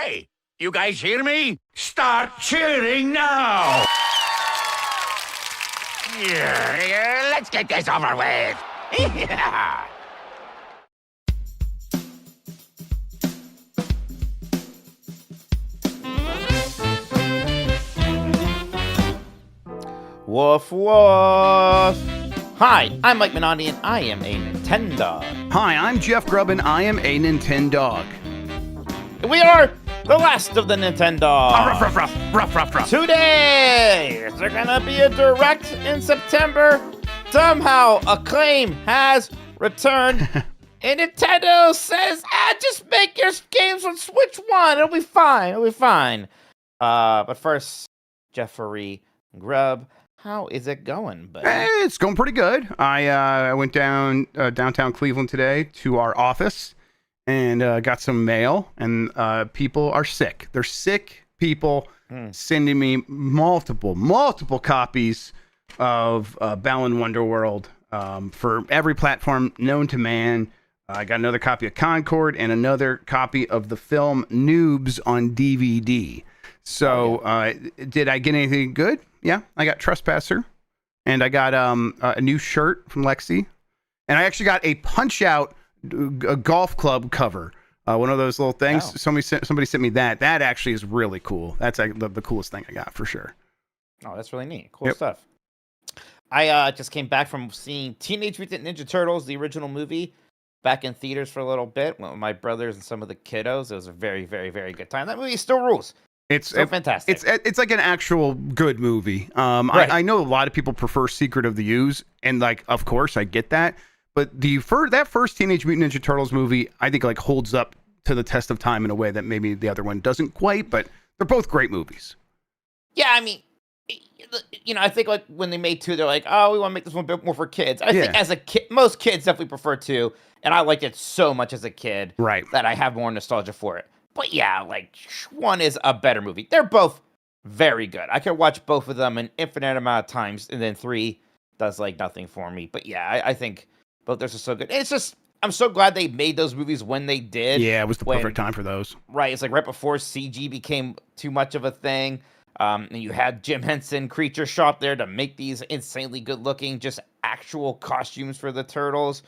Hey, you guys hear me? Start cheering now! Yeah, let's get this over with. Yeah. Woof woof! Hi, I'm Mike Minotti and I am a Nintendog. Hi, I'm Jeff Grubb and I am a Nintendog. We are the last of the Nintendogs. Ruff. Today, is there gonna be a direct in September? Somehow, Acclaim has returned. And Nintendo says, just make your games on Switch 1. It'll be fine. But first, Jeffrey Grubb, how is it going, buddy? It's going pretty good. I went down downtown Cleveland today to our office and got some mail, and people are sick. They're sick people sending me multiple copies of Balan Wonderworld for every platform known to man. I got another copy of Concord and another copy of the film Noobs on DVD. So, did I get anything good? Yeah, I got Trespasser, and I got a new shirt from Lexi, and I actually got a Punch-Out golf club cover, one of those little things. Oh. Somebody sent me that. That actually is really cool. That's the coolest thing I got for sure. Oh, that's really neat. Cool stuff. I just came back from seeing Teenage Mutant Ninja Turtles, the original movie, back in theaters for a little bit with my brothers and some of the kiddos. It was a very, very, very good time. That movie still rules. It's so fantastic. It's like an actual good movie. Right. I know a lot of people prefer Secret of the Ooze, and like, of course, I get that. But that first Teenage Mutant Ninja Turtles movie, I think like holds up to the test of time in a way that maybe the other one doesn't quite. But they're both great movies. Yeah, I mean, I think like when they made 2, they're like, oh, we want to make this one a bit more for kids. I think as a kid, most kids definitely prefer 2, and I liked it so much as a kid, right, that I have more nostalgia for it. But yeah, like 1 is a better movie. They're both very good. I could watch both of them an infinite amount of times, and then 3 does like nothing for me. But yeah, I think both those are so good. And it's just, I'm so glad they made those movies when they did. Yeah, it was the perfect time for those. Right, it's like right before CG became too much of a thing. And you had Jim Henson Creature Shop there to make these insanely good-looking, just actual costumes for the turtles.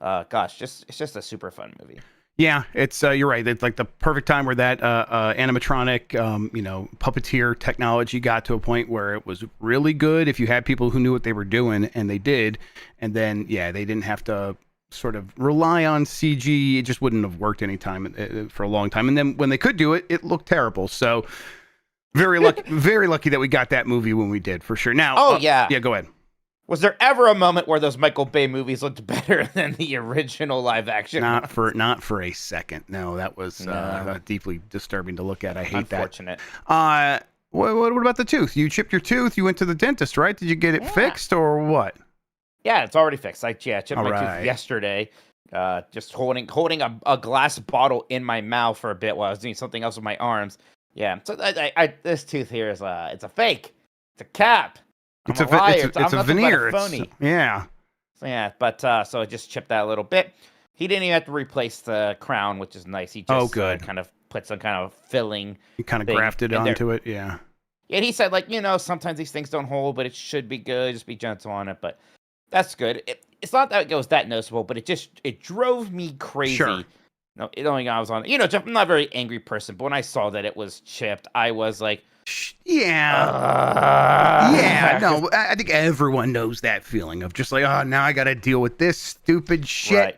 It's just a super fun movie. Yeah, it's you're right. It's like the perfect time where that animatronic, puppeteer technology got to a point where it was really good if you had people who knew what they were doing, and they did. And then, they didn't have to sort of rely on CG. It just wouldn't have worked anytime for a long time. And then when they could do it, it looked terrible. So very lucky that we got that movie when we did, for sure. Now, yeah, go ahead. Was there ever a moment where those Michael Bay movies looked better than the original live action? Not for a second. No, that was deeply disturbing to look at. I hate Unfortunate. that. What about the tooth? You chipped your tooth. You went to the dentist, right? Did you get it fixed or what? Yeah, it's already fixed. I chipped my tooth yesterday. Just holding a glass bottle in my mouth for a bit while I was doing something else with my arms. Yeah, so this tooth here is it's a fake. It's a cap. It's a veneer. Phony. Yeah. But so I just chipped that a little bit. He didn't even have to replace the crown, which is nice. He just kind of put some kind of filling. He kind of grafted onto it, yeah. Yeah, he said, sometimes these things don't hold, but it should be good. Just be gentle on it. But that's good. It's not that it was that noticeable, but it drove me crazy. Sure. No, I was on. Jeff, I'm not a very angry person, but when I saw that it was chipped, I was like, no, I think everyone knows that feeling of just like, oh, now I got to deal with this stupid shit. Right.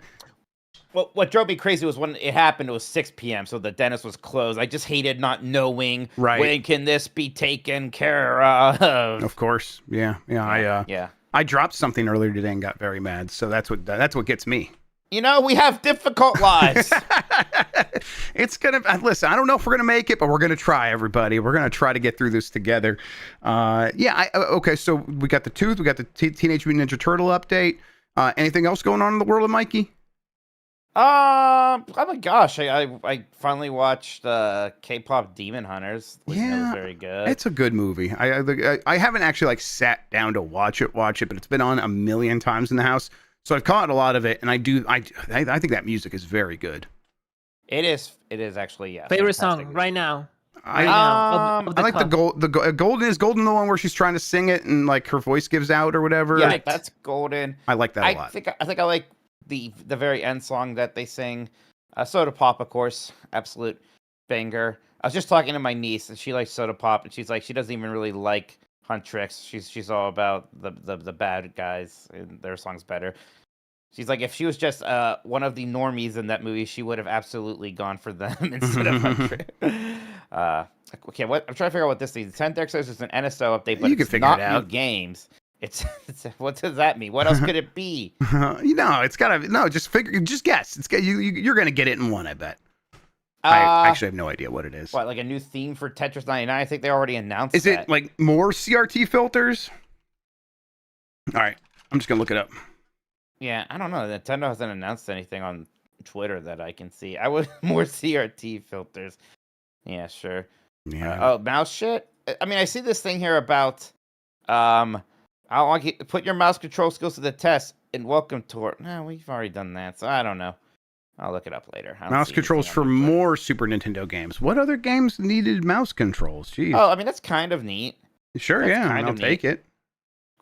Well, what drove me crazy was when it happened, it was 6 p.m., so the dentist was closed. I just hated not knowing when can this be taken care of. Of course, yeah. I dropped something earlier today and got very mad, so that's what gets me. We have difficult lives. Listen, I don't know if we're going to make it, but we're going to try, everybody. We're going to try to get through this together. Okay, so we got the tooth, we got the Teenage Mutant Ninja Turtle update. Anything else going on in the world of Mikey? Oh my gosh, I finally watched K-pop Demon Hunters. It was very good. It's a good movie. I haven't actually sat down to watch it, but it's been on a million times in the house. So I've caught a lot of it, and I think that music is very good. It is. It is actually, yeah. Favorite fantastic. song right now. I Of I like cup. the golden is golden the one where she's trying to sing it and like her voice gives out or whatever. Yeah, Right. that's golden. I like that a lot. I think I like the very end song that they sing. Soda Pop, of course, absolute banger. I was just talking to my niece, and she likes Soda Pop, and she's like, she doesn't even really like Huntrix. She's all about the bad guys, and their song's better. She's like, if she was just one of the normies in that movie, she would have absolutely gone for them instead of Huntrix. Okay, what I'm trying to figure out what this is. 10th says it's an NSO update, but You can it's figure not it out. new games. It's what does that mean? What else could it be? It's gotta just guess. You're gonna get it in one, I bet. I actually have no idea what it is. What, like a new theme for Tetris 99? I think they already announced Is that. it like more CRT filters? All right, I'm just gonna look it up. Yeah, I don't know. Nintendo hasn't announced anything on Twitter that I can see. I would more CRT filters. Yeah, sure. Yeah. Mouse shit. I mean, I see this thing here about I want you to put your mouse control skills to the test and welcome to it. No, we've already done that, so I don't know. I'll look it up later. Mouse controls for more Super Nintendo games. What other games needed mouse controls? Jeez. Oh, I mean, that's kind of neat. Sure, that's yeah, kind I'll of take neat. it.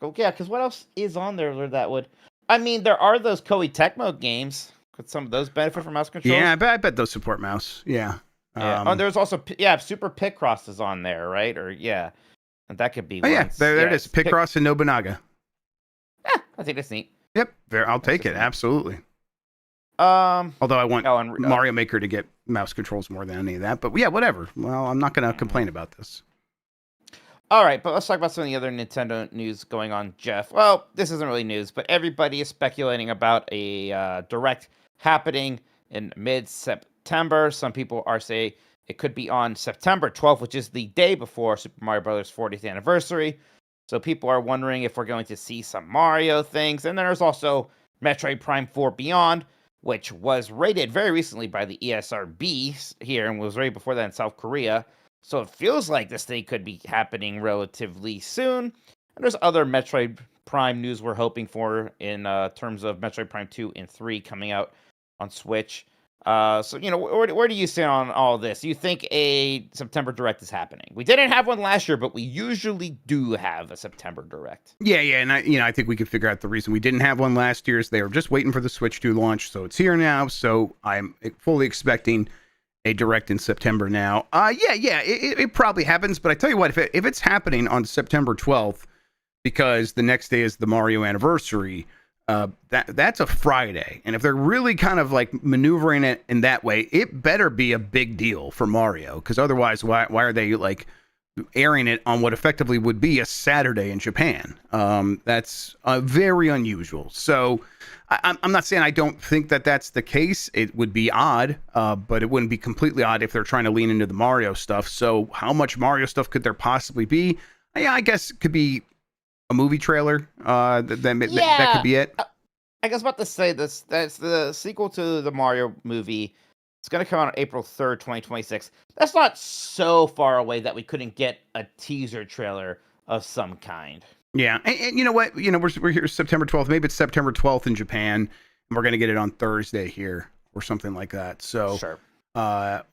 Oh, yeah, because what else is on there that would... I mean, there are those Koei Tecmo games. Could some of those benefit from mouse controls? Yeah, I bet those support mouse. Yeah. Yeah. There's also Super Picross is on there, right? Or and that could be. Oh yeah, there it is. Picross and Nobunaga. Yeah, I think that's neat. Yep, I'll take it. Absolutely. Although I want Mario Maker to get mouse controls more than any of that, but yeah, whatever. Well, I'm not going to complain about this. All right, but let's talk about some of the other Nintendo news going on, Jeff. Well, this isn't really news, but everybody is speculating about a direct happening in mid-September. Some people are saying it could be on September 12th, which is the day before Super Mario Bros. 40th anniversary. So people are wondering if we're going to see some Mario things. And then there's also Metroid Prime 4 Beyond, which was rated very recently by the ESRB here and was rated before that in South Korea. So it feels like this thing could be happening relatively soon. And there's other Metroid Prime news we're hoping for in terms of Metroid Prime 2 and 3 coming out on Switch. So, where do you stand on all this? You think a September Direct is happening? We didn't have one last year, but we usually do have a September Direct. Yeah, and I think we can figure out the reason we didn't have one last year is they were just waiting for the Switch 2 launch, so it's here now. So I'm fully expecting a Direct in September now. It probably happens, but I tell you what, if it's happening on September 12th, because the next day is the Mario anniversary. That's a Friday, and if they're really kind of like maneuvering it in that way, it better be a big deal for Mario, because otherwise, why are they like airing it on what effectively would be a Saturday in Japan? That's very unusual. So I'm not saying I don't think that that's the case. It would be odd, but it wouldn't be completely odd if they're trying to lean into the Mario stuff. So how much Mario stuff could there possibly be? Yeah, I guess it could be a movie trailer. That could be it. I was about to say this. That's the sequel to the Mario movie. It's going to come out on April 3rd, 2026. That's not so far away that we couldn't get a teaser trailer of some kind. Yeah, and you know what? We're here September 12th. Maybe it's September 12th in Japan, and we're going to get it on Thursday here or something like that. So sure.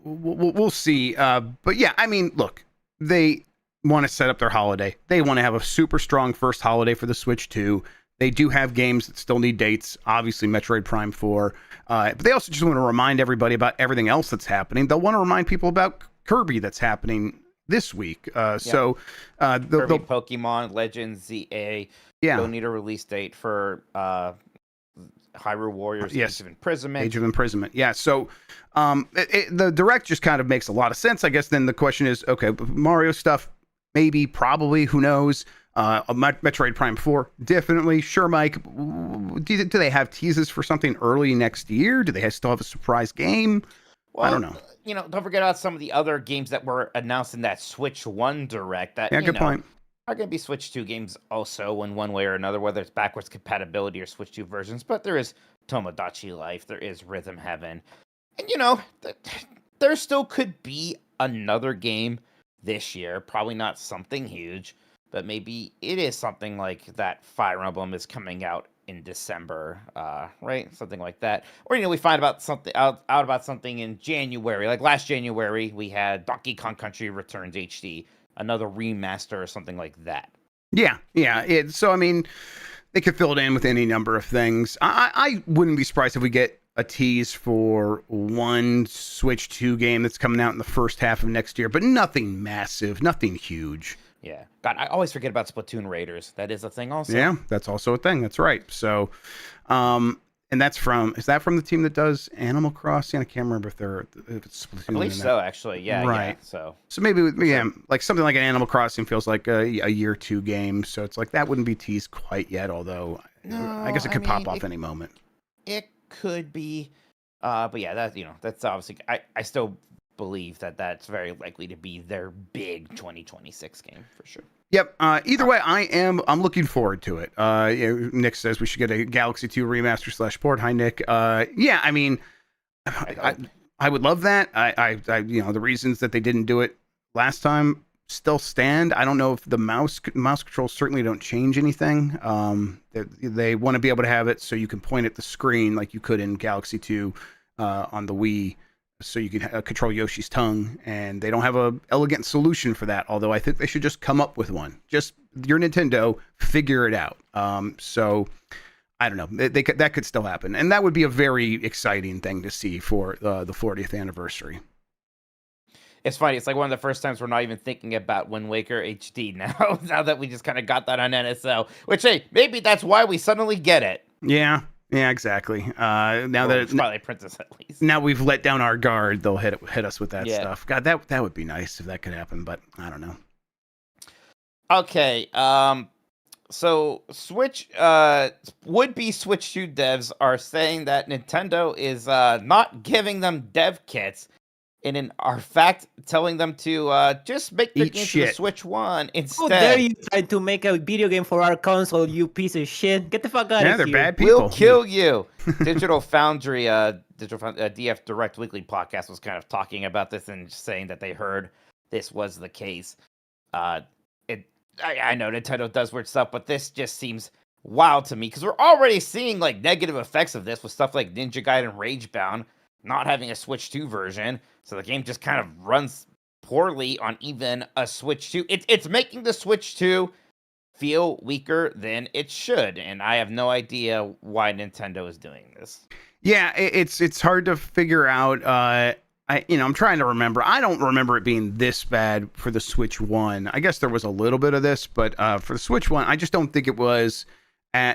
We'll see. But yeah, I mean, look, they want to set up their holiday. They want to have a super strong first holiday for the Switch 2. They do have games that still need dates, obviously Metroid Prime 4. But they also just want to remind everybody about everything else that's happening. They'll want to remind people about Kirby that's happening this week. So Kirby Pokemon Legends ZA. Yeah. They'll need a release date for Hyrule Warriors yes. Age of Imprisonment. Age of Imprisonment. Yeah. So the Direct just kind of makes a lot of sense. I guess then the question is, okay, Mario stuff, maybe, probably, who knows? Metroid Prime 4, definitely. Sure, Mike. Do they have teases for something early next year? Do they still have a surprise game? Well, I don't know. Don't forget about some of the other games that were announced in that Switch 1 Direct. That, good point. Are going to be Switch 2 games also in one way or another, whether it's backwards compatibility or Switch 2 versions. But there is Tomodachi Life. There is Rhythm Heaven. And, there still could be another game this year. Probably not something huge, but maybe it is something like that Fire Emblem is coming out in December, right? Something like that. Or we find about something out about something in January. Like last January, we had Donkey Kong Country Returns HD, another remaster or something like that. Yeah. So I mean, they could fill it in with any number of things. I wouldn't be surprised if we get a tease for one Switch 2 game that's coming out in the first half of next year, but nothing massive, nothing huge. Yeah. God, I always forget about Splatoon Raiders. That is a thing also. Yeah, that's also a thing. That's right. So, and is that from the team that does Animal Crossing? I can't remember if it's Splatoon. I believe so, actually. Yeah, right. Yeah, so maybe like something like an Animal Crossing feels like a year 2 game. So it's like that wouldn't be teased quite yet, although I guess it could pop off any moment. It could be, but yeah, that's obviously. I still believe that that's very likely to be their big 2026 game for sure. Yep. Either way, I'm looking forward to it. Nick says we should get a Galaxy 2 remaster / port. Hi, Nick. Yeah, I mean, I would love that. I the reasons that they didn't do it last time still stand. I don't know if the mouse controls certainly don't change anything. They want to be able to have it so you can point at the screen like you could in Galaxy 2 on the Wii, so you can control Yoshi's tongue, and they don't have a elegant solution for that, although I think they should just come up with one. Just your Nintendo, figure it out. So I don't know. That could still happen, and that would be a very exciting thing to see for the 40th anniversary. It's funny. It's like one of the first times we're not even thinking about Wind Waker HD now. Now that we just kind of got that on NSO, which hey, maybe that's why we suddenly get it. Yeah, exactly. Now that it's probably Princess at least. Now we've let down our guard, they'll hit us with that stuff. God, that would be nice if that could happen, but I don't know. Okay. So Switch, would-be Switch 2 devs are saying that Nintendo is not giving them dev kits, and in fact telling them to just make the game for the Switch 1 instead. How dare you try to make a video game for our console, you piece of shit? Get the fuck out of here. Yeah, they're bad people. We'll kill you. Digital Foundry, DF Direct Weekly podcast was kind of talking about this and saying that they heard this was the case. I know Nintendo does weird stuff, but this just seems wild to me because we're already seeing like negative effects of this with stuff like Ninja Gaiden Ragebound not having a Switch 2 version, so the game just kind of runs poorly on even a Switch 2. It's making the Switch 2 feel weaker than it should, and I have no idea why Nintendo is doing this. Yeah, it's hard to figure out. I'm trying to remember. I don't remember it being this bad for the Switch 1. I guess there was a little bit of this, but for the Switch 1, I just don't think it was.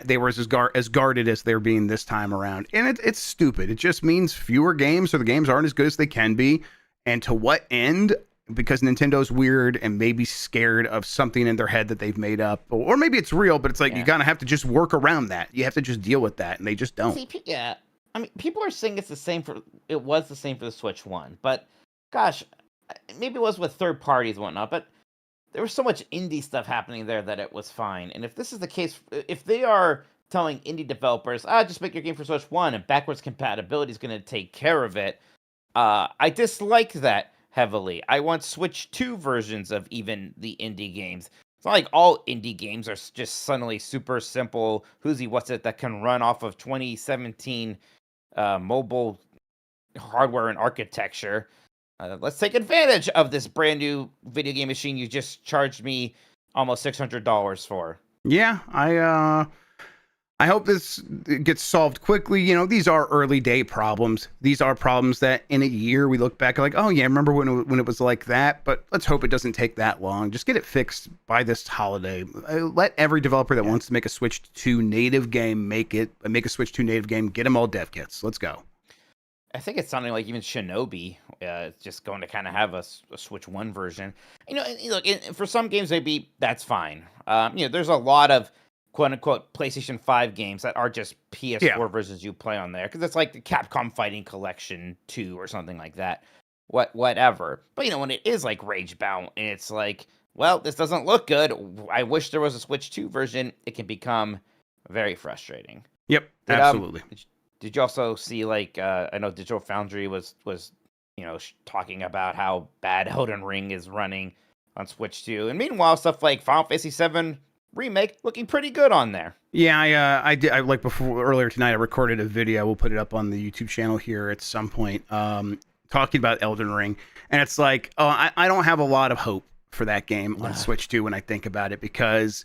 They were as guarded as they're being this time around. And it's stupid. It just means fewer games, or the games aren't as good as they can be. And to what end? Because Nintendo's weird and maybe scared of something in their head that they've made up. Or maybe it's real, but it's like you gotta have to just work around that. You have to just deal with that, and they just don't. Yeah. I mean, people are saying it was the same for the Switch 1. But, gosh, maybe it was with third parties and whatnot, but there was so much indie stuff happening there that it was fine. And if this is the case, if they are telling indie developers, just make your game for Switch 1 and backwards compatibility is going to take care of it, I dislike that heavily. I want Switch 2 versions of even the indie games. It's not like all indie games are just suddenly super simple, that can run off of 2017 mobile hardware and architecture. Let's take advantage of this brand new video game machine you just charged me almost $600 for. Yeah, I hope this gets solved quickly. These are early day problems. These are problems that in a year we look back like, oh yeah, remember when it was like that? But let's hope it doesn't take that long. Just get it fixed by this holiday. Let every developer that wants to make a Switch 2 native game make a Switch 2 native game. Get them all dev kits. Let's go. I think it's sounding like even Shinobi is just going to kind of have a Switch 1 version. Look, for some games, maybe that's fine. There's a lot of quote-unquote PlayStation 5 games that are just PS4 versions you play on there. Because it's like the Capcom Fighting Collection 2 or something like that. Whatever. But, when it is like Ragebound, and it's like, well, this doesn't look good. I wish there was a Switch 2 version. It can become very frustrating. Yep, absolutely. Did you also see, like, I know Digital Foundry was talking about how bad Elden Ring is running on Switch 2. And meanwhile, stuff like Final Fantasy VII remake looking pretty good on there. Yeah, I did. I like before earlier tonight. I recorded a video. We'll put it up on the YouTube channel here at some point. Talking about Elden Ring, and it's like, oh, I don't have a lot of hope for that game on Switch 2 when I think about it, because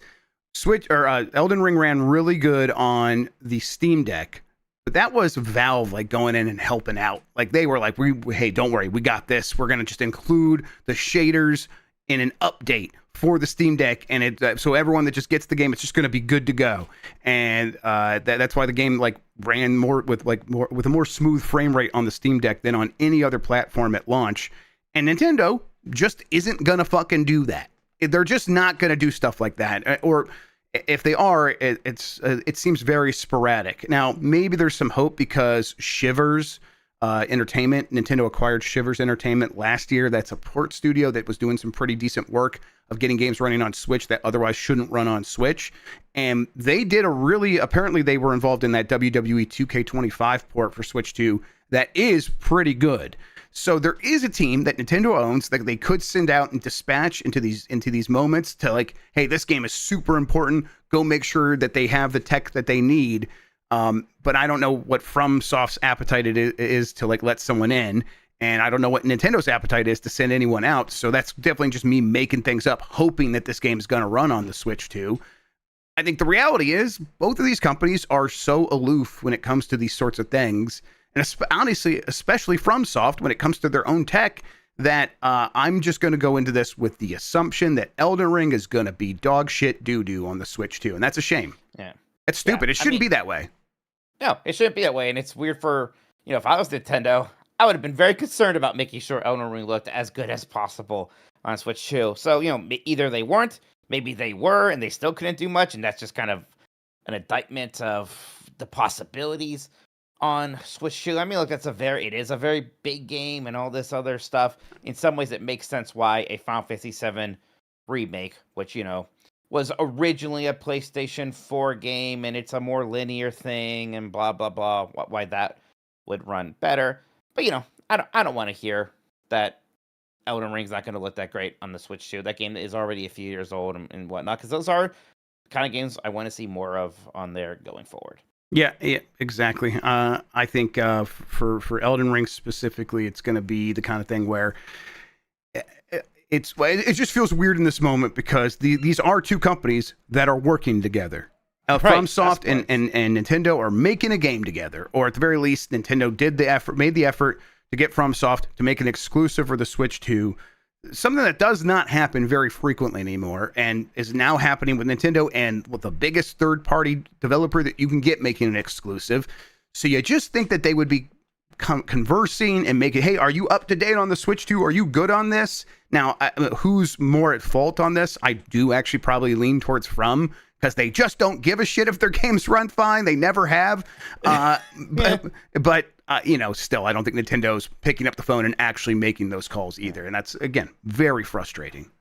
Elden Ring ran really good on the Steam Deck, but that was Valve like going in and helping out. Like they were like, hey, don't worry, we got this. We're gonna just include the shaders in an update for the Steam Deck, and so everyone that just gets the game, it's just going to be good to go. And that's why the game like ran with a more smooth frame rate on the Steam Deck than on any other platform at launch. And Nintendo just isn't going to fucking do that. They're just not going to do stuff like that. Or if they are, it seems very sporadic. Now, maybe there's some hope because Shivers Entertainment, Nintendo acquired Shivers Entertainment last year. That's a port studio that was doing some pretty decent work of getting games running on Switch that otherwise shouldn't run on Switch. And they did apparently they were involved in that WWE 2K25 port for Switch 2 that is pretty good. So there is a team that Nintendo owns that they could send out and dispatch into these moments to like, hey, this game is super important. Go make sure that they have the tech that they need. But I don't know what FromSoft's appetite is to like let someone in, and I don't know what Nintendo's appetite is to send anyone out. So that's definitely just me making things up, hoping that this game is going to run on the Switch 2. I think the reality is both of these companies are so aloof when it comes to these sorts of things, and honestly, especially FromSoft when it comes to their own tech, that I'm just going to go into this with the assumption that Elden Ring is going to be dog shit doo-doo on the Switch 2, and that's a shame. Yeah, it's stupid. It shouldn't be that way. No, it shouldn't be that way, and it's weird for, if I was Nintendo, I would have been very concerned about making sure Elden Ring looked as good as possible on Switch 2. So, either they weren't, maybe they were, and they still couldn't do much, and that's just kind of an indictment of the possibilities on Switch 2. I mean, look, it is a very big game and all this other stuff. In some ways, it makes sense why a Final Fantasy VII remake, which, was originally a PlayStation 4 game, and it's a more linear thing, and blah blah blah. Why that would run better? But I don't want to hear that Elden Ring's not going to look that great on the Switch 2. That game is already a few years old and whatnot, because those are kind of games I want to see more of on there going forward. Yeah, exactly. I think for Elden Ring specifically, it's going to be the kind of thing where it just feels weird in this moment because these are two companies that are working together. FromSoft and Nintendo are making a game together, or at the very least, Nintendo made the effort to get FromSoft to make an exclusive for the Switch 2. Something that does not happen very frequently anymore, and is now happening with Nintendo and with the biggest third-party developer that you can get making an exclusive. So you just think that they would be conversing and making, hey, are you up to date on the Switch 2? Are you good on this? Now, who's more at fault on this? I do actually probably lean towards From, because they just don't give a shit if their games run fine. They never have. But still, I don't think Nintendo's picking up the phone and actually making those calls either. And that's, again, very frustrating.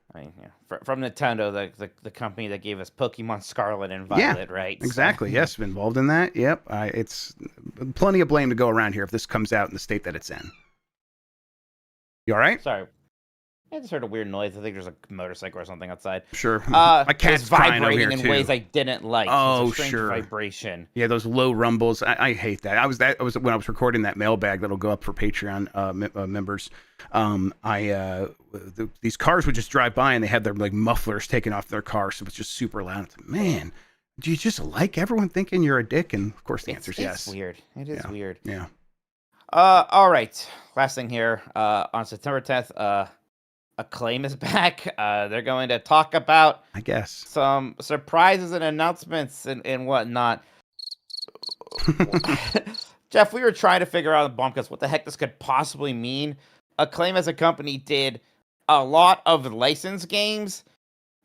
From Nintendo, the company that gave us Pokemon Scarlet and Violet, right? Exactly. So. Yes, involved in that. Yep. It's plenty of blame to go around here if this comes out in the state that it's in. You all right? Sorry. I just heard a weird noise. I think there's a motorcycle or something outside. Sure. My cat's vibrating in too. Ways I didn't like. Oh, it's a strange sure. Vibration. Yeah, those low rumbles. I hate that. I was when I was recording that mailbag that'll go up for Patreon members. These cars would just drive by and they had their like mufflers taken off their car, so it's just super loud. Man, do you just like everyone thinking you're a dick? And of course the answer is yes. It's weird. It is weird. Yeah. All right. Last thing here. On September 10th, Acclaim is back. They're going to talk about, I guess, some surprises and announcements and whatnot. Jeff, we were trying to figure out because what the heck this could possibly mean. Acclaim as a company did a lot of licensed games,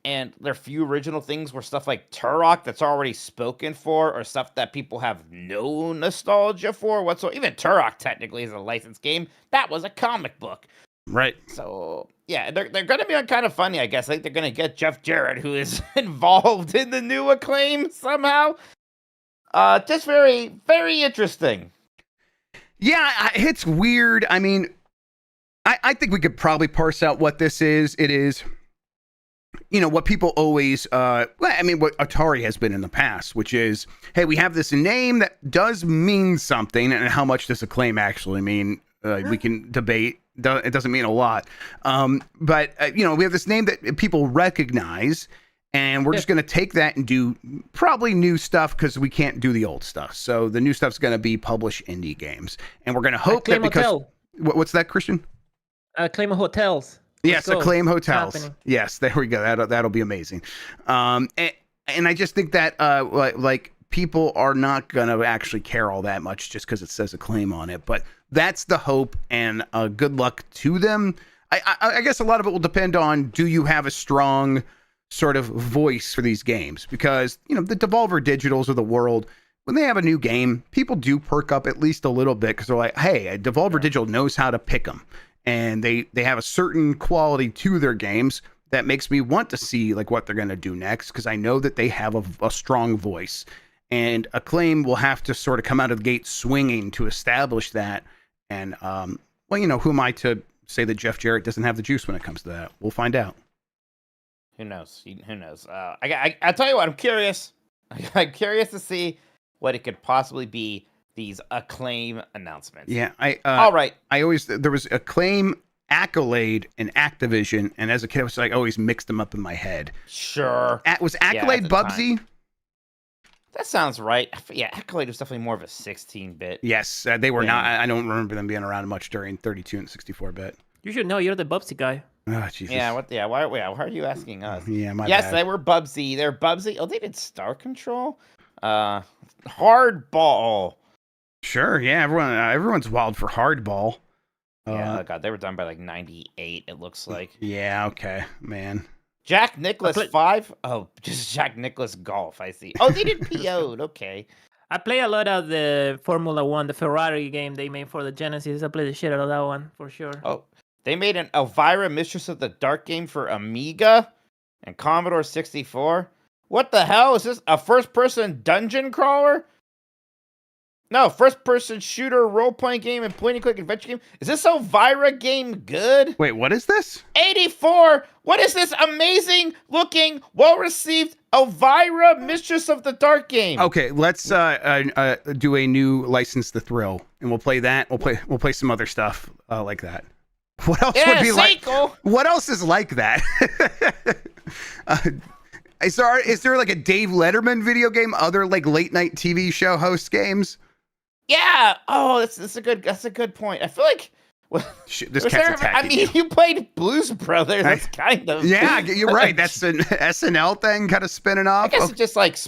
and their few original things were stuff like Turok that's already spoken for, or stuff that people have no nostalgia for whatsoever. Even Turok technically is a licensed game. That was a comic book. Right. So, yeah, they're going to be kind of funny, I guess. I think they're going to get Jeff Jarrett, who is involved in the new Acclaim somehow. Just very, very interesting. Yeah, it's weird. I mean, I think we could probably parse out what this is. It is what people always, what Atari has been in the past, which is, hey, we have this name that does mean something, and how much does Acclaim actually mean? We can debate. It doesn't mean a lot. But we have this name that people recognize, and we're just going to take that and do probably new stuff because we can't do the old stuff. So the new stuff's going to be publish indie games, and we're going to hope Acclaim that because Hotel. What's that, Christian? Acclaim Hotels. Yes, Acclaim Hotels. Happening. Yes, there we go. That'll be amazing. And I just think that like people are not gonna actually care all that much just because it says Acclaim on it. But that's the hope, and good luck to them. I guess a lot of it will depend on, do you have a strong sort of voice for these games? Because the Devolver Digitals of the world, when they have a new game, people do perk up at least a little bit because they're like, hey, Devolver Digital knows how to pick them. And they have a certain quality to their games that makes me want to see like what they're going to do next, because I know that they have a strong voice. And Acclaim will have to sort of come out of the gate swinging to establish that. And, who am I to say that Jeff Jarrett doesn't have the juice when it comes to that? We'll find out. Who knows? Who knows? I'll tell you what, I'm curious. I'm curious to see what it could possibly be. These Acclaim announcements. Yeah, all right. There was Acclaim, Accolade, and Activision, and as a kid, I always mixed them up in my head. Sure. Was Accolade Bubsy? That sounds right. Yeah, Accolade was definitely more of a 16-bit. Yes, they were not. I don't remember them being around much during 32 and 64-bit. You should know. You're the Bubsy guy. Oh, Jesus. Yeah. What? Yeah. Why are you asking us? Yeah. Yes, bad. they were Bubsy. They're Bubsy. Oh, they did Star Control. Hardball. Sure, yeah, everyone's wild for Hardball. Yeah, God, they were done by like 98, it looks like. Yeah, okay, man. Jack Nicklaus 5? Oh, just Jack Nicklaus Golf, I see. Oh, they did PO'd, okay. I play a lot of the Formula 1, the Ferrari game they made for the Genesis. I play the shit out of that one, for sure. Oh, they made an Elvira Mistress of the Dark game for Amiga and Commodore 64? What the hell? Is this a first-person dungeon crawler? No, first-person shooter role-playing game and point-and-click adventure game. Is this Elvira game good? Wait, what is this? 84! What is this amazing-looking, well-received Elvira Mistress of the Dark game? Okay, let's do a new License to Thrill, and we'll play that. We'll play some other stuff like that. What else would be sequel. What else is like that? Is there like a Dave Letterman video game? Other like late night TV show host games? Yeah. Oh, that's a good point. I feel like this cat's attacking you. You played Blues Brothers. That's kind of yeah. You're right. That's an SNL thing, kind of spinning off. I guess it's just like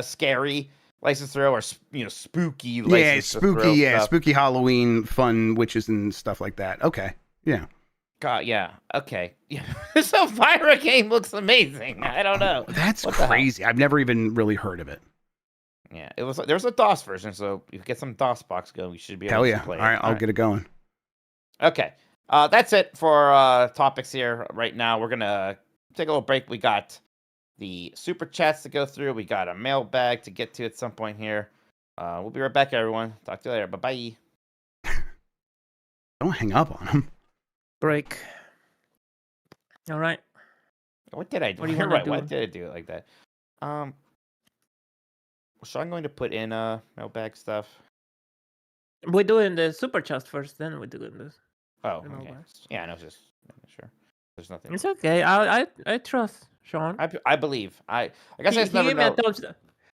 scary License to Thrill, or spooky. License to Thrill stuff. Spooky Halloween fun witches and stuff like that. Okay. Yeah. God, yeah. Okay. Yeah. This Elvira game looks amazing. I don't know. That's crazy. I've never even really heard of it. Yeah, there's a DOS version, so if you get some DOS box going, we should be able to play it. All right, I'll get it going. Okay. That's it for topics here right now. We're gonna take a little break. We got the super chats to go through. We got a mailbag to get to at some point here. We'll be right back, everyone. Talk to you later. Bye-bye. Don't hang up on him. Break. All right. What did I do? You're right. Why did I do it like that? So I'm going to put in mailbag stuff. We're doing the super chats first, then we're doing this. Oh, okay. Yeah, I know. Just sure. There's nothing. It's okay. I trust Sean. I believe. I guess I just never know.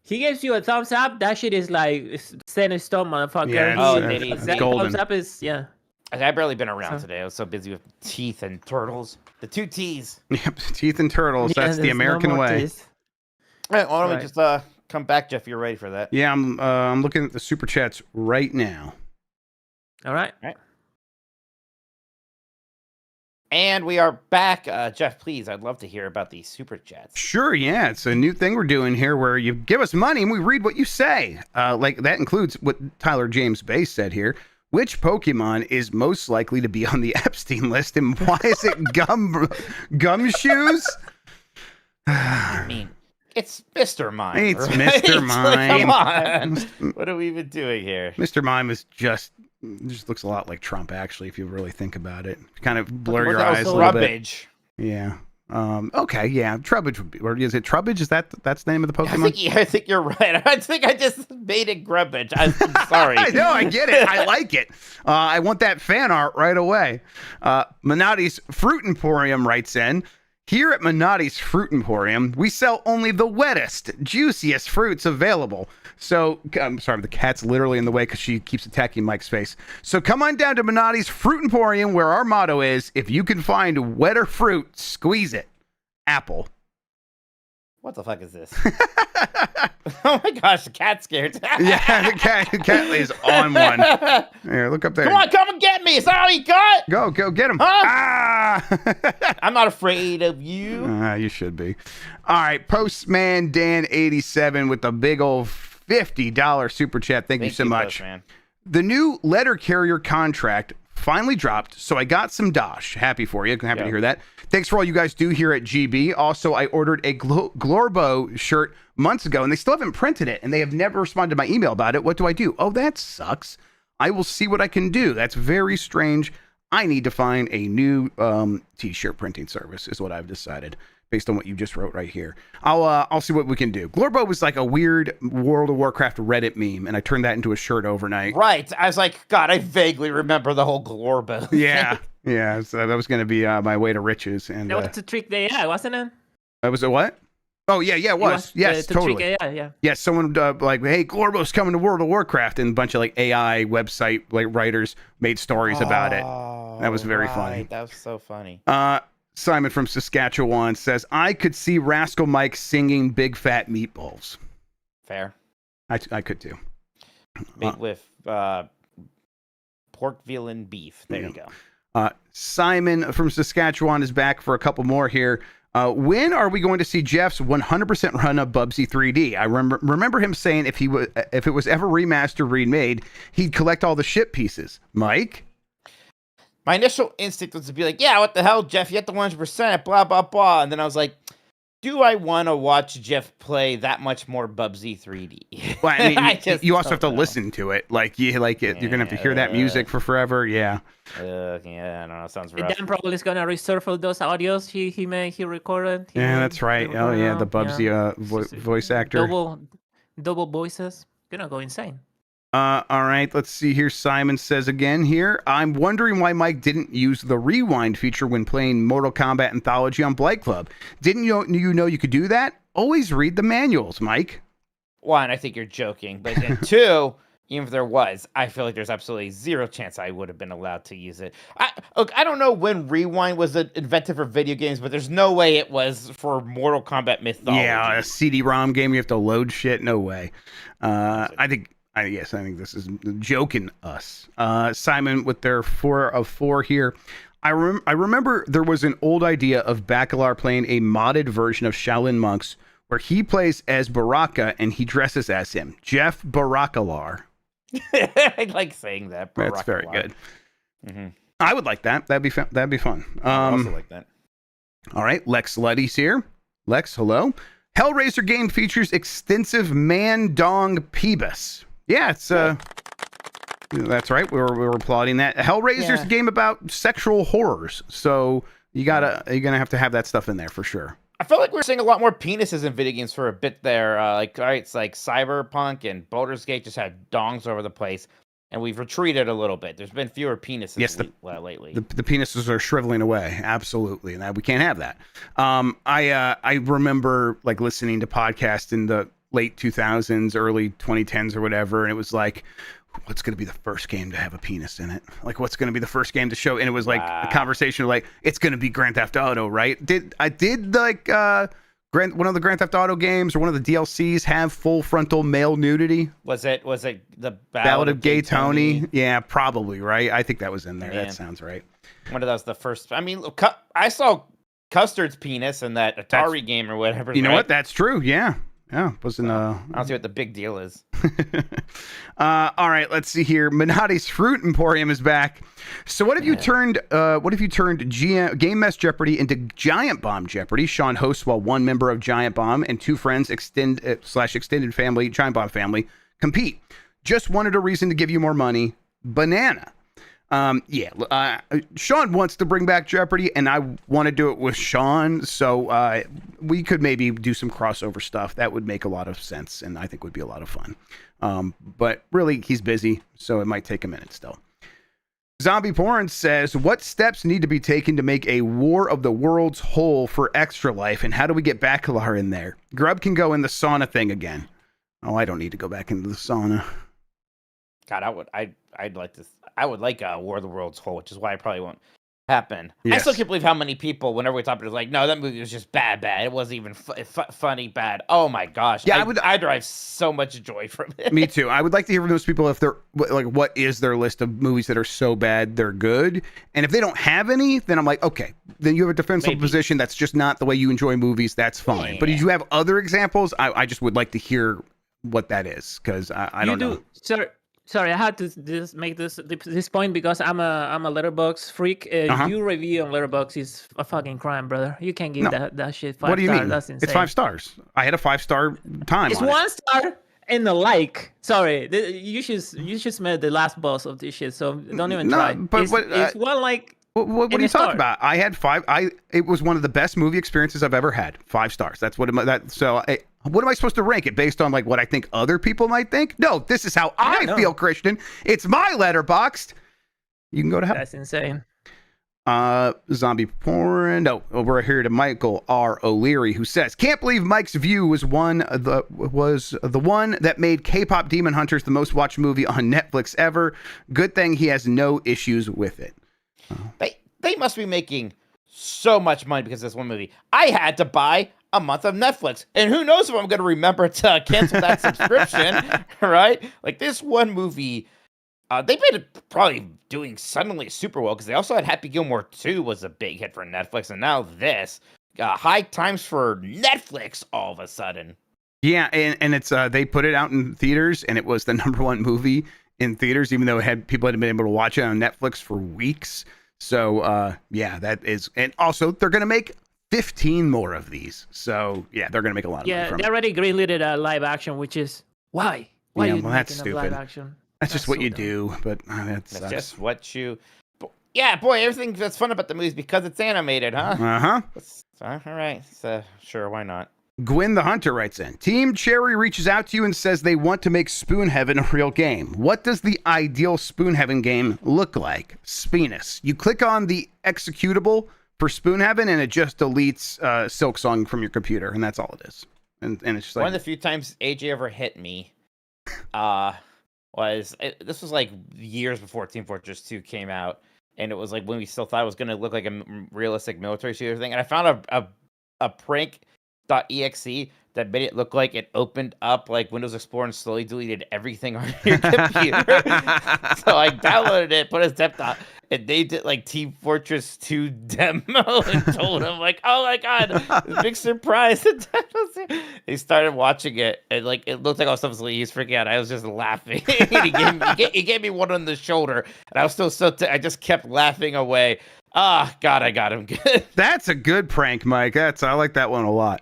He gives you a thumbs up. That shit is like set in stone, motherfucker. Yeah, it's golden. Thumbs up is I've barely been around today. I was so busy with teeth and turtles. The two T's. Yep, teeth and turtles. That's the American way. Teeth. All right, why don't we just come back, Jeff? You're ready for that? Yeah, I'm looking at the super chats right now. All right. And we are back. Jeff, please, I'd love to hear about these super chats. Sure, yeah. It's a new thing we're doing here where you give us money and we read what you say. Like that includes what Tyler James Bay said here. Which Pokemon is most likely to be on the Epstein list, and why is it Gumshoes? I mean, it's Mr. Mime. It's right? Mr. Mime. Like, come on. What are we even doing here? Mr. Mime is just looks a lot like Trump, actually, if you really think about it. Kind of blur your eyes a little bit. Yeah. Okay, yeah, Trubbage would be, or is it Trubbage? That's the name of the Pokemon? I think you're right. I think I just made it Grubbage. I'm sorry. I know, I get it. I like it. I want that fan art right away. Minotti's Fruit Emporium writes in, here at Minotti's Fruit Emporium, we sell only the wettest, juiciest fruits available. So, I'm sorry, the cat's literally in the way because she keeps attacking Mike's face. So come on down to Minotti's Fruit Emporium, where our motto is, if you can find wetter fruit, squeeze it. Apple. What the fuck is this? Oh my gosh, the cat's scared. Yeah, the cat is on one. Here, look up there. Come and get me. Is that all you got? Go get him. Huh? Ah! I'm not afraid of you. You should be. All right, Postman Dan 87 with the big old $50 super chat. Thank you so much. Postman. The new letter carrier contract finally dropped, so I got some dosh. Happy for you. Happy to hear that. Thanks for all you guys do here at GB. Also, I ordered a Glorbo shirt months ago, and they still haven't printed it, and they have never responded to my email about it. What do I do? Oh, that sucks. I will see what I can do. That's very strange. I need to find a new t-shirt printing service is what I've decided based on what you just wrote right here. I'll see what we can do. Glorbo was like a weird World of Warcraft Reddit meme, and I turned that into a shirt overnight. Right. I was like, God, I vaguely remember the whole Glorbo. Yeah. Yeah. So that was going to be my way to riches. And That was to trick the AI, wasn't it? that was a what? Oh, yeah, it was. Yes, to totally. Trick AI, yeah. Yeah, someone like, hey, Glorbo's coming to World of Warcraft, and a bunch of like AI website like writers made stories about it. That was very funny. That was so funny. Simon from Saskatchewan says, I could see Rascal Mike singing Big Fat Meatballs. Fair. I could too. Made with pork, veal, and beef. There you go. Simon from Saskatchewan is back for a couple more here. When are we going to see Jeff's 100% run of Bubsy 3D? I remember him saying if it was ever remastered, remade, he'd collect all the ship pieces. Mike? My initial instinct was to be like, yeah, what the hell, Jeff? You have the 100%, blah, blah, blah. And then I was like, do I want to watch Jeff play that much more Bubsy 3D? Well, I mean, you also have to listen to it. Like, you're going to have to hear that music for forever. Yeah. Yeah, I don't know. Sounds rough. Dan probably is going to resurface those audios he recorded. Yeah, that's right. Oh, yeah, the Bubsy voice actor. Double voices. Gonna go insane. All right, let's see here. Simon says again here, I'm wondering why Mike didn't use the rewind feature when playing Mortal Kombat Anthology on Blight Club. Didn't you know you could do that? Always read the manuals, Mike. One, I think you're joking. But then two, even if there was, I feel like there's absolutely zero chance I would have been allowed to use it. I don't know when rewind was invented for video games, but there's no way it was for Mortal Kombat Mythology. Yeah, a CD-ROM game, you have to load shit. No way. I think this is joking us. Simon with their 4 of 4 here. I remember there was an old idea of Bacalar playing a modded version of Shaolin Monks where he plays as Baraka and he dresses as him. Jeff Baracalar. I like saying that. Baracalar. That's very good. Mm-hmm. I would like that. That'd be fun. I also like that. All right, Lex Luddy's here. Lex, hello. Hellraiser game features extensive man-dong peebus. Yeah, it's that's right. We were applauding that. Hellraiser's a game about sexual horrors, so you're gonna have to have that stuff in there for sure. I felt like we were seeing a lot more penises in video games for a bit there. It's like Cyberpunk and Baldur's Gate just had dongs over the place, and we've retreated a little bit. There's been fewer penises lately. The penises are shriveling away, absolutely, and we can't have that. I remember like listening to podcasts in the late 2000s, early 2010s or whatever, and it was like, what's going to be the first game to have a penis in it? Like, what's going to be the first game to show? And it was like a conversation like, it's going to be Grand Theft Auto, right? Did like one of the Grand Theft Auto games or one of the DLCs have full frontal male nudity? Was it the Ballad of Gay Tony? Yeah, probably, right? I think that was in there. Man. That sounds right. One of those the first. I mean, I saw Custard's penis in that Atari game or whatever. You know what? That's true. Yeah. Yeah, wasn't I don't see what the big deal is. All right, let's see here. Minotti's Fruit Emporium is back. So what have you turned Game Mess Jeopardy into Giant Bomb Jeopardy? Sean hosts while one member of Giant Bomb and two friends extended family, Giant Bomb family, compete. Just wanted a reason to give you more money. Banana. Sean wants to bring back Jeopardy, and I want to do it with Sean, so we could maybe do some crossover stuff. That would make a lot of sense, and I think would be a lot of fun. But really, he's busy, so it might take a minute still. Zombie Porn says, what steps need to be taken to make a War of the Worlds whole for Extra Life, and how do we get Bacalar in there? Grubb can go in the sauna thing again. Oh, I don't need to go back into the sauna. God, I would like a War of the Worlds whole, which is why it probably won't happen. Yes. I still can't believe how many people, whenever we talk about it, like, no, that movie was just bad. It wasn't even funny bad. Oh my gosh. Yeah, I derive so much joy from it. Me too. I would like to hear from those people if they're like, what is their list of movies that are so bad they're good? And if they don't have any, then I'm like, okay, then you have a defensible position. That's just not the way you enjoy movies. That's fine. Yeah. But if you have other examples, I just would like to hear what that is, because I don't know. Sorry, I had to just make this point because I'm a Letterboxd freak. You review on Letterboxd is a fucking crime, brother. You can't give that shit 5 stars. What do you mean? That's insane. It's 5 stars. I had a 5-star time. It's on 1 star and a like. Sorry, you should smell the last boss of this shit. So don't even try. But it's one like. What are you talking about? I had 5. It was one of the best movie experiences I've ever had. 5 stars. That's what what am I supposed to rank it based on, like what I think other people might think? No, this is how I feel, Christian. It's my Letterboxd. You can go to hell. That's insane. Zombie porn. No, we're here to Michael R. O'Leary, who says, "Can't believe Mike's View was the one that made K-pop Demon Hunters the most watched movie on Netflix ever. Good thing he has no issues with it." They must be making so much money because of this one movie. I had to buy a month of Netflix, and who knows if I'm going to remember to cancel that subscription, right? Like this one movie, they've been probably doing suddenly super well because they also had Happy Gilmore 2 was a big hit for Netflix, and now this high times for Netflix all of a sudden. Yeah, and it's they put it out in theaters, and it was the #1 movie in theaters, even though people hadn't been able to watch it on Netflix for weeks. So, yeah, that is, and also they're going to make 15 more of these. So, yeah, they're going to make a lot of money from they already greenlit a live action, which is why? Why? Yeah, you well, that's stupid. stupid. Live action? That's just what you do, but that's just what you. Yeah, boy, everything that's fun about the movie is because it's animated, huh? All right, so sure, why not? Gwen the Hunter writes in, Team Cherry reaches out to you and says they want to make Spoon Heaven a real game. What does the ideal Spoon Heaven game look like? Speenus. You click on the executable for Spoon Heaven and it just deletes Silk Song from your computer, and that's all it is. And it's just like... One of the few times AJ ever hit me this was like years before Team Fortress 2 came out, and it was like when we still thought it was going to look like a realistic military shooter thing, and I found a prank.exe that made it look like it opened up like Windows Explorer and slowly deleted everything on your computer. So I downloaded it, put it as desktop, and they did like Team Fortress 2 demo and told him like, oh my god, big surprise. They started watching it, and like it looked like all stuff was like, he's freaking out. I was just laughing. he gave me one on the shoulder, and I was still I just kept laughing away. Ah, God, I got him good. That's a good prank, Mike. I like that one a lot.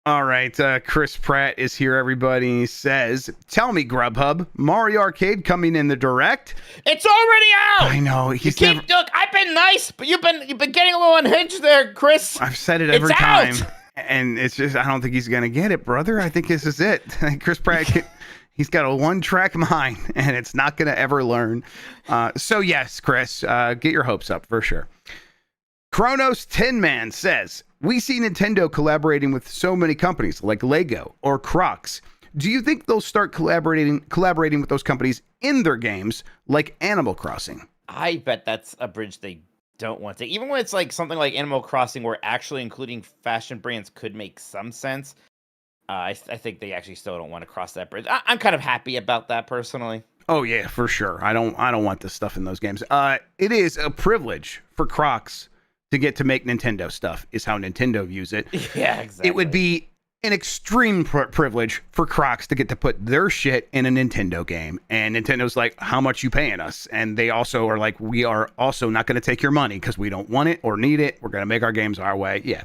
All right, Chris Pratt is here, everybody. He says, tell me, Grubhub, Mario Arcade coming in the direct? It's already out! I know. Look, I've been nice, but you've been getting a little unhinged there, Chris. I've said it every time. And it's just, I don't think he's going to get it, brother. I think this is it. Chris Pratt, he's got a one-track mind, and it's not going to ever learn. So, yes, Chris, get your hopes up for sure. Kronos Tin Man says, we see Nintendo collaborating with so many companies like Lego or Crocs. Do you think they'll start collaborating with those companies in their games like Animal Crossing? I bet that's a bridge they don't want to. Even when it's like something like Animal Crossing where actually including fashion brands could make some sense, I think they actually still don't want to cross that bridge. I'm kind of happy about that personally. Oh yeah, for sure. I don't want this stuff in those games. It is a privilege for Crocs to get to make Nintendo stuff, is how Nintendo views it. Yeah, exactly. It would be an extreme privilege for Crocs to get to put their shit in a Nintendo game. And Nintendo's like, how much you paying us? And they also are like, we are also not going to take your money because we don't want it or need it. We're going to make our games our way. Yeah,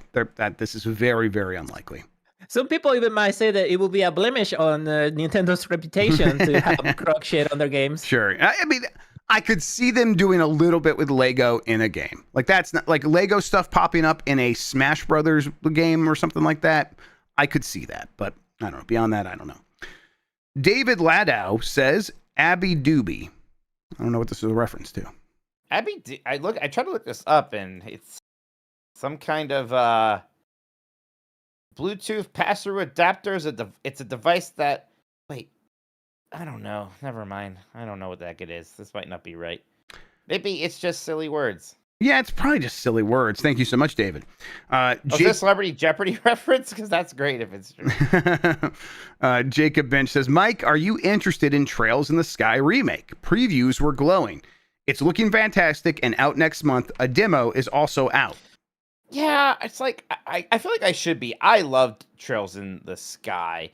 this is very, very unlikely. Some people even might say that it will be a blemish on Nintendo's reputation to have Croc shit on their games. Sure. I mean, I could see them doing a little bit with Lego in a game. Like that's not like Lego stuff popping up in a Smash Brothers game or something like that. I could see that, but I don't know. Beyond that, I don't know. David Ladow says Abby Doobie. I don't know what this is a reference to. I tried to look this up, and it's some kind of Bluetooth pass-through adapter. It's a device that. Wait, I don't know. Never mind. I don't know what the heck it is. This might not be right. Maybe it's just silly words. Yeah, it's probably just silly words. Thank you so much, David. Is this Celebrity Jeopardy reference? Because that's great if it's true. Jacob Bench says, Mike, are you interested in Trails in the Sky remake? Previews were glowing. It's looking fantastic and out next month. A demo is also out. Yeah, it's like, I feel like I should be. I loved Trails in the Sky.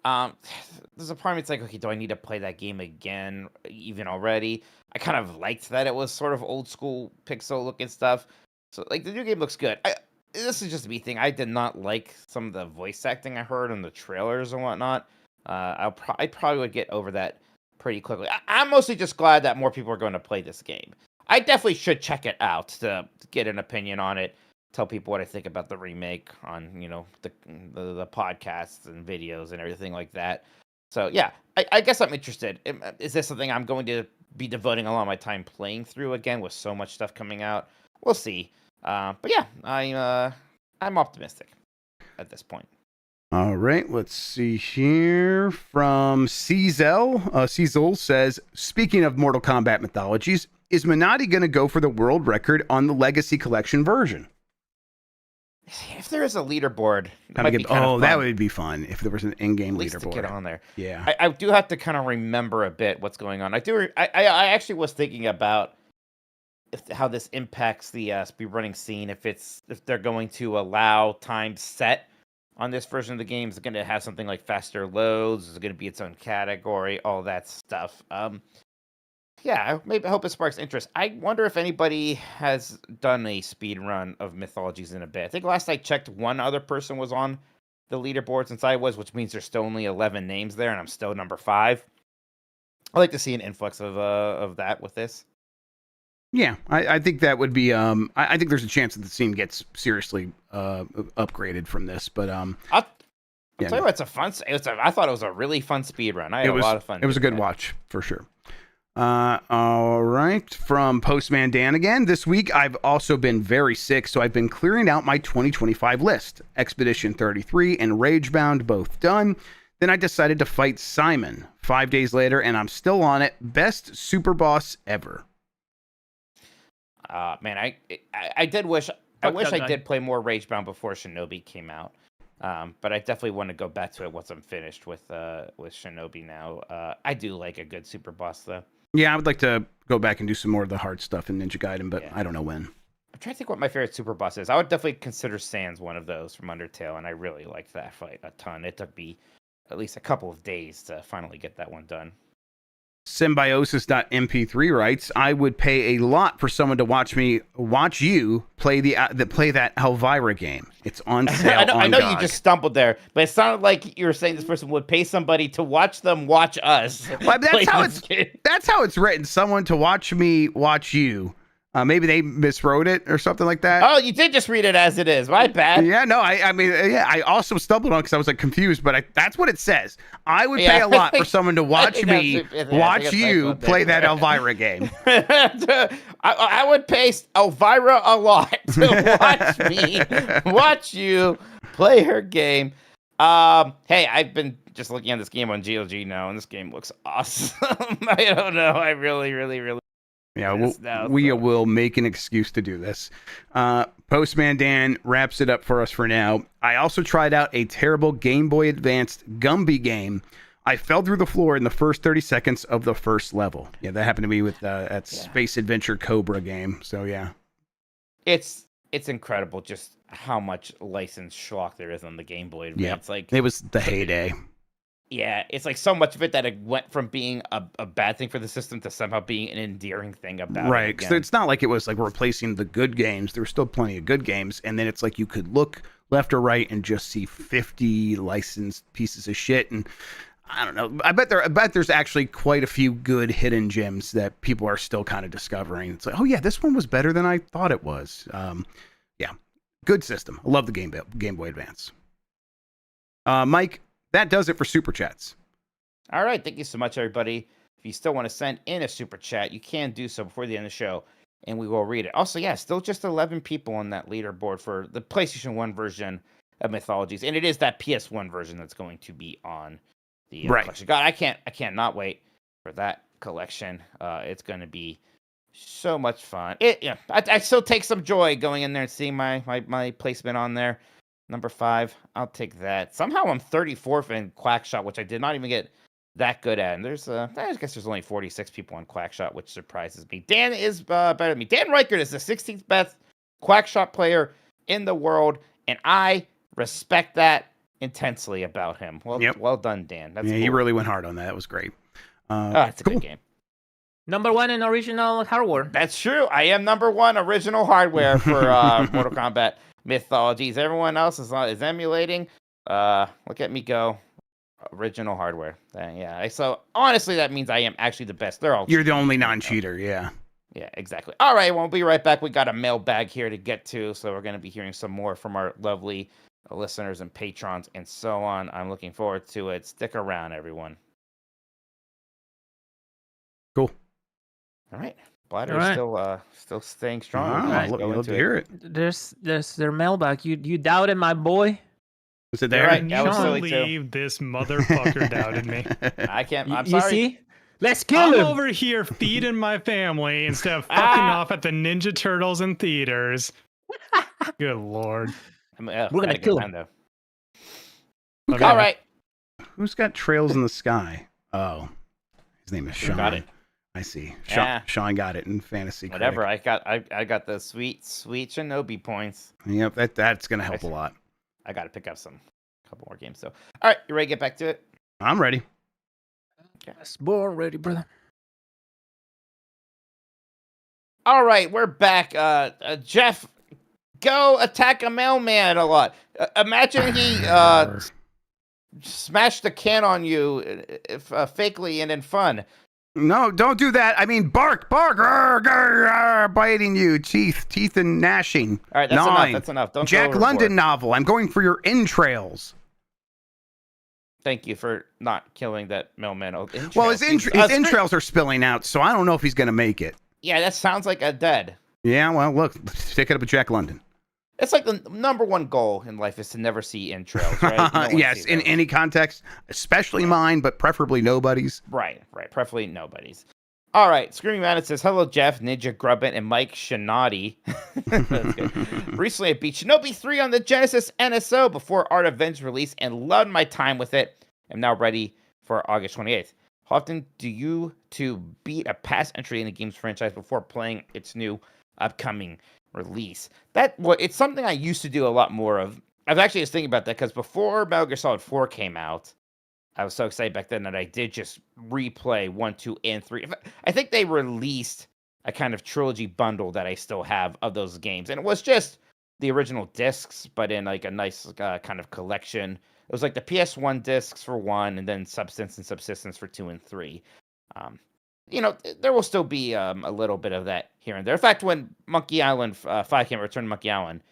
There's a part of me, it's like, okay, do I need to play that game again, even already? I kind of liked that it was sort of old school pixel looking stuff. So, like, the new game looks good. This is just a me thing. I did not like some of the voice acting I heard in the trailers and whatnot. I probably would get over that pretty quickly. I'm mostly just glad that more people are going to play this game. I definitely should check it out to get an opinion on it. Tell people what I think about the remake on, the podcasts and videos and everything like that. So yeah, I guess I'm interested. Is this something I'm going to be devoting a lot of my time playing through again with so much stuff coming out? We'll see. But yeah, I'm optimistic at this point. All right, let's see here from Czel. Czel says, speaking of Mortal Kombat mythologies, is Minotti going to go for the world record on the Legacy Collection version? If there is a leaderboard, that would be fun if there was an in-game leaderboard to get on there. Yeah, I do have to kind of remember a bit what's going on. I actually was thinking about how this impacts the speedrunning scene. If they're going to allow time set on this version of the game, is it going to have something like faster loads? Is it going to be its own category? All that stuff. Yeah, I hope it sparks interest. I wonder if anybody has done a speed run of Mythologies in a bit. I think last I checked, one other person was on the leaderboard since I was, which means there's still only 11 names there, and I'm still number 5. I'd like to see an influx of that with this. Yeah, I think that would be. I think there's a chance that the scene gets seriously upgraded from this, but I'll tell you what, I thought it was a really fun speed run. I had a lot of fun. It was a good watch for sure. All right, from Postman Dan again. This week I've also been very sick, so I've been clearing out my 2025 list. Expedition 33 and Ragebound both done. Then I decided to fight Simon 5 days later, and I'm still on it. Best super boss ever. Man, I did wish I did play more Ragebound before Shinobi came out. But I definitely want to go back to it once I'm finished with Shinobi now. I do like a good super boss though. Yeah, I would like to go back and do some more of the hard stuff in Ninja Gaiden, but yeah. I don't know when. I'm trying to think what my favorite super boss is. I would definitely consider Sans one of those from Undertale, and I really liked that fight a ton. It took me at least a couple of days to finally get that one done. Symbiosis.mp3 writes, I would pay a lot for someone to watch you play that Elvira game. It's on sale. I know you just stumbled there, but it sounded like you were saying this person would pay somebody to watch them watch us. Well, that's how it's written. Someone to watch me watch you. Maybe they miswrote it or something like that. Oh, you did just read it as it is. My bad. Yeah, no, I also stumbled on because I was like confused, but that's what it says. I would pay a lot for someone to watch me watch you play that Elvira game. I would pay Elvira a lot to watch me watch you play her game. Hey, I've been just looking at this game on GOG now, and this game looks awesome. I don't know. I really. Yeah, we will make an excuse to do this. Postman Dan wraps it up for us for now. I also tried out a terrible Game Boy Advanced Gumby game. I fell through the floor in the first 30 seconds of the first level. Yeah, that happened to me with that Space Adventure Cobra game. So, yeah. It's incredible just how much licensed schlock there is on the Game Boy Advance. Yeah, it was the heyday. Yeah, it's like so much of it that it went from being a bad thing for the system to somehow being an endearing thing about it. Right, because it's not like it was like replacing the good games. There were still plenty of good games, and then it's like you could look left or right and just see 50 licensed pieces of shit. And I don't know. I bet there's actually quite a few good hidden gems that people are still kind of discovering. It's like, oh yeah, this one was better than I thought it was. Yeah, good system. I love the Game Boy Advance. Mike, that does it for Super Chats. All right, thank you so much, everybody. If you still want to send in a Super Chat, you can do so before the end of the show, and we will read it. Also, yeah, still just 11 people on that leaderboard for the PlayStation 1 version of Mythologies, and it is that PS1 version that's going to be on the collection. God, I cannot wait for that collection. It's going to be so much fun. I still take some joy going in there and seeing my placement on there. Number 5, I'll take that. Somehow I'm 34th in Quackshot, which I did not even get that good at. And I guess there's only 46 people on Quackshot, which surprises me. Dan is better than me. Dan Reichert is the 16th best Quackshot player in the world, and I respect that intensely about him. Well done, Dan. That's cool. He really went hard on that. That was great. It's a good game. Number 1 in original hardware. That's true. I am number 1 original hardware for Mortal Kombat Mythologies. Everyone else is emulating. Look at me go. Original hardware. Yeah. So honestly, that means I am actually the best. You're the only non-cheater. Yeah. Yeah, exactly. All right, we'll be right back. We got a mailbag here to get to, so we're going to be hearing some more from our lovely listeners and patrons and so on. I'm looking forward to it. Stick around, everyone. Cool. All right. Bladder still staying strong. Love to hear it. There's their mailbag. You doubted my boy. Was it there? Right. Can you believe this motherfucker doubted me? I can't. I'm you sorry. See? Let's kill I'm him. over here feeding my family instead of fucking off at the Ninja Turtles in theaters. Good lord. We're gonna kill him. Okay. All right. Who's got Trails in the Sky? Oh, his name is Sean. Got it. I see. Yeah. Sean got it in Fantasy. Whatever. Critic. I got the sweet Shinobi points. Yep. That's gonna help a lot. I got to pick up a couple more games. So, all right, you ready to get back to it? I'm ready. Yes, born ready, brother. All right, we're back. Jeff, go attack a mailman a lot. Imagine he smashed the can on you fakely and in fun. No, don't do that. I mean, bark, biting you, teeth and gnashing. All right, that's 9. enough. That's enough. Don't Jack go London novel. I'm going for your entrails. Thank you for not killing that mailman. Well, his entrails are spilling out, so I don't know if he's going to make it. Yeah, that sounds like a dead. Yeah, well, look, stick it up with Jack London. It's like the number one goal in life is to never see entrails, right? Yes, in any context, especially mine, but preferably nobody's. Right. Preferably nobody's. All right, Screaming Madness says, hello, Jeff, Ninja Grubbin, and Mike Shinati. That's good. Recently, I beat Shinobi 3 on the Genesis NSO before Art of Vengeance release and loved my time with it. I'm now ready for August 28th. How often do you two beat a past entry in the game's franchise before playing its new upcoming release? It's something I used to do a lot more of. I was actually just thinking about that because before Metal Gear Solid 4 came out, I was so excited back then that I did just replay 1, 2, and 3. I think they released a kind of trilogy bundle that I still have of those games. And it was just the original discs, but in like a nice kind of collection. It was like the PS1 discs for 1, and then Substance and Subsistence for 2 and 3. There will still be a little bit of that here and there. In fact, when Monkey Island 5 came, Return to Monkey Island,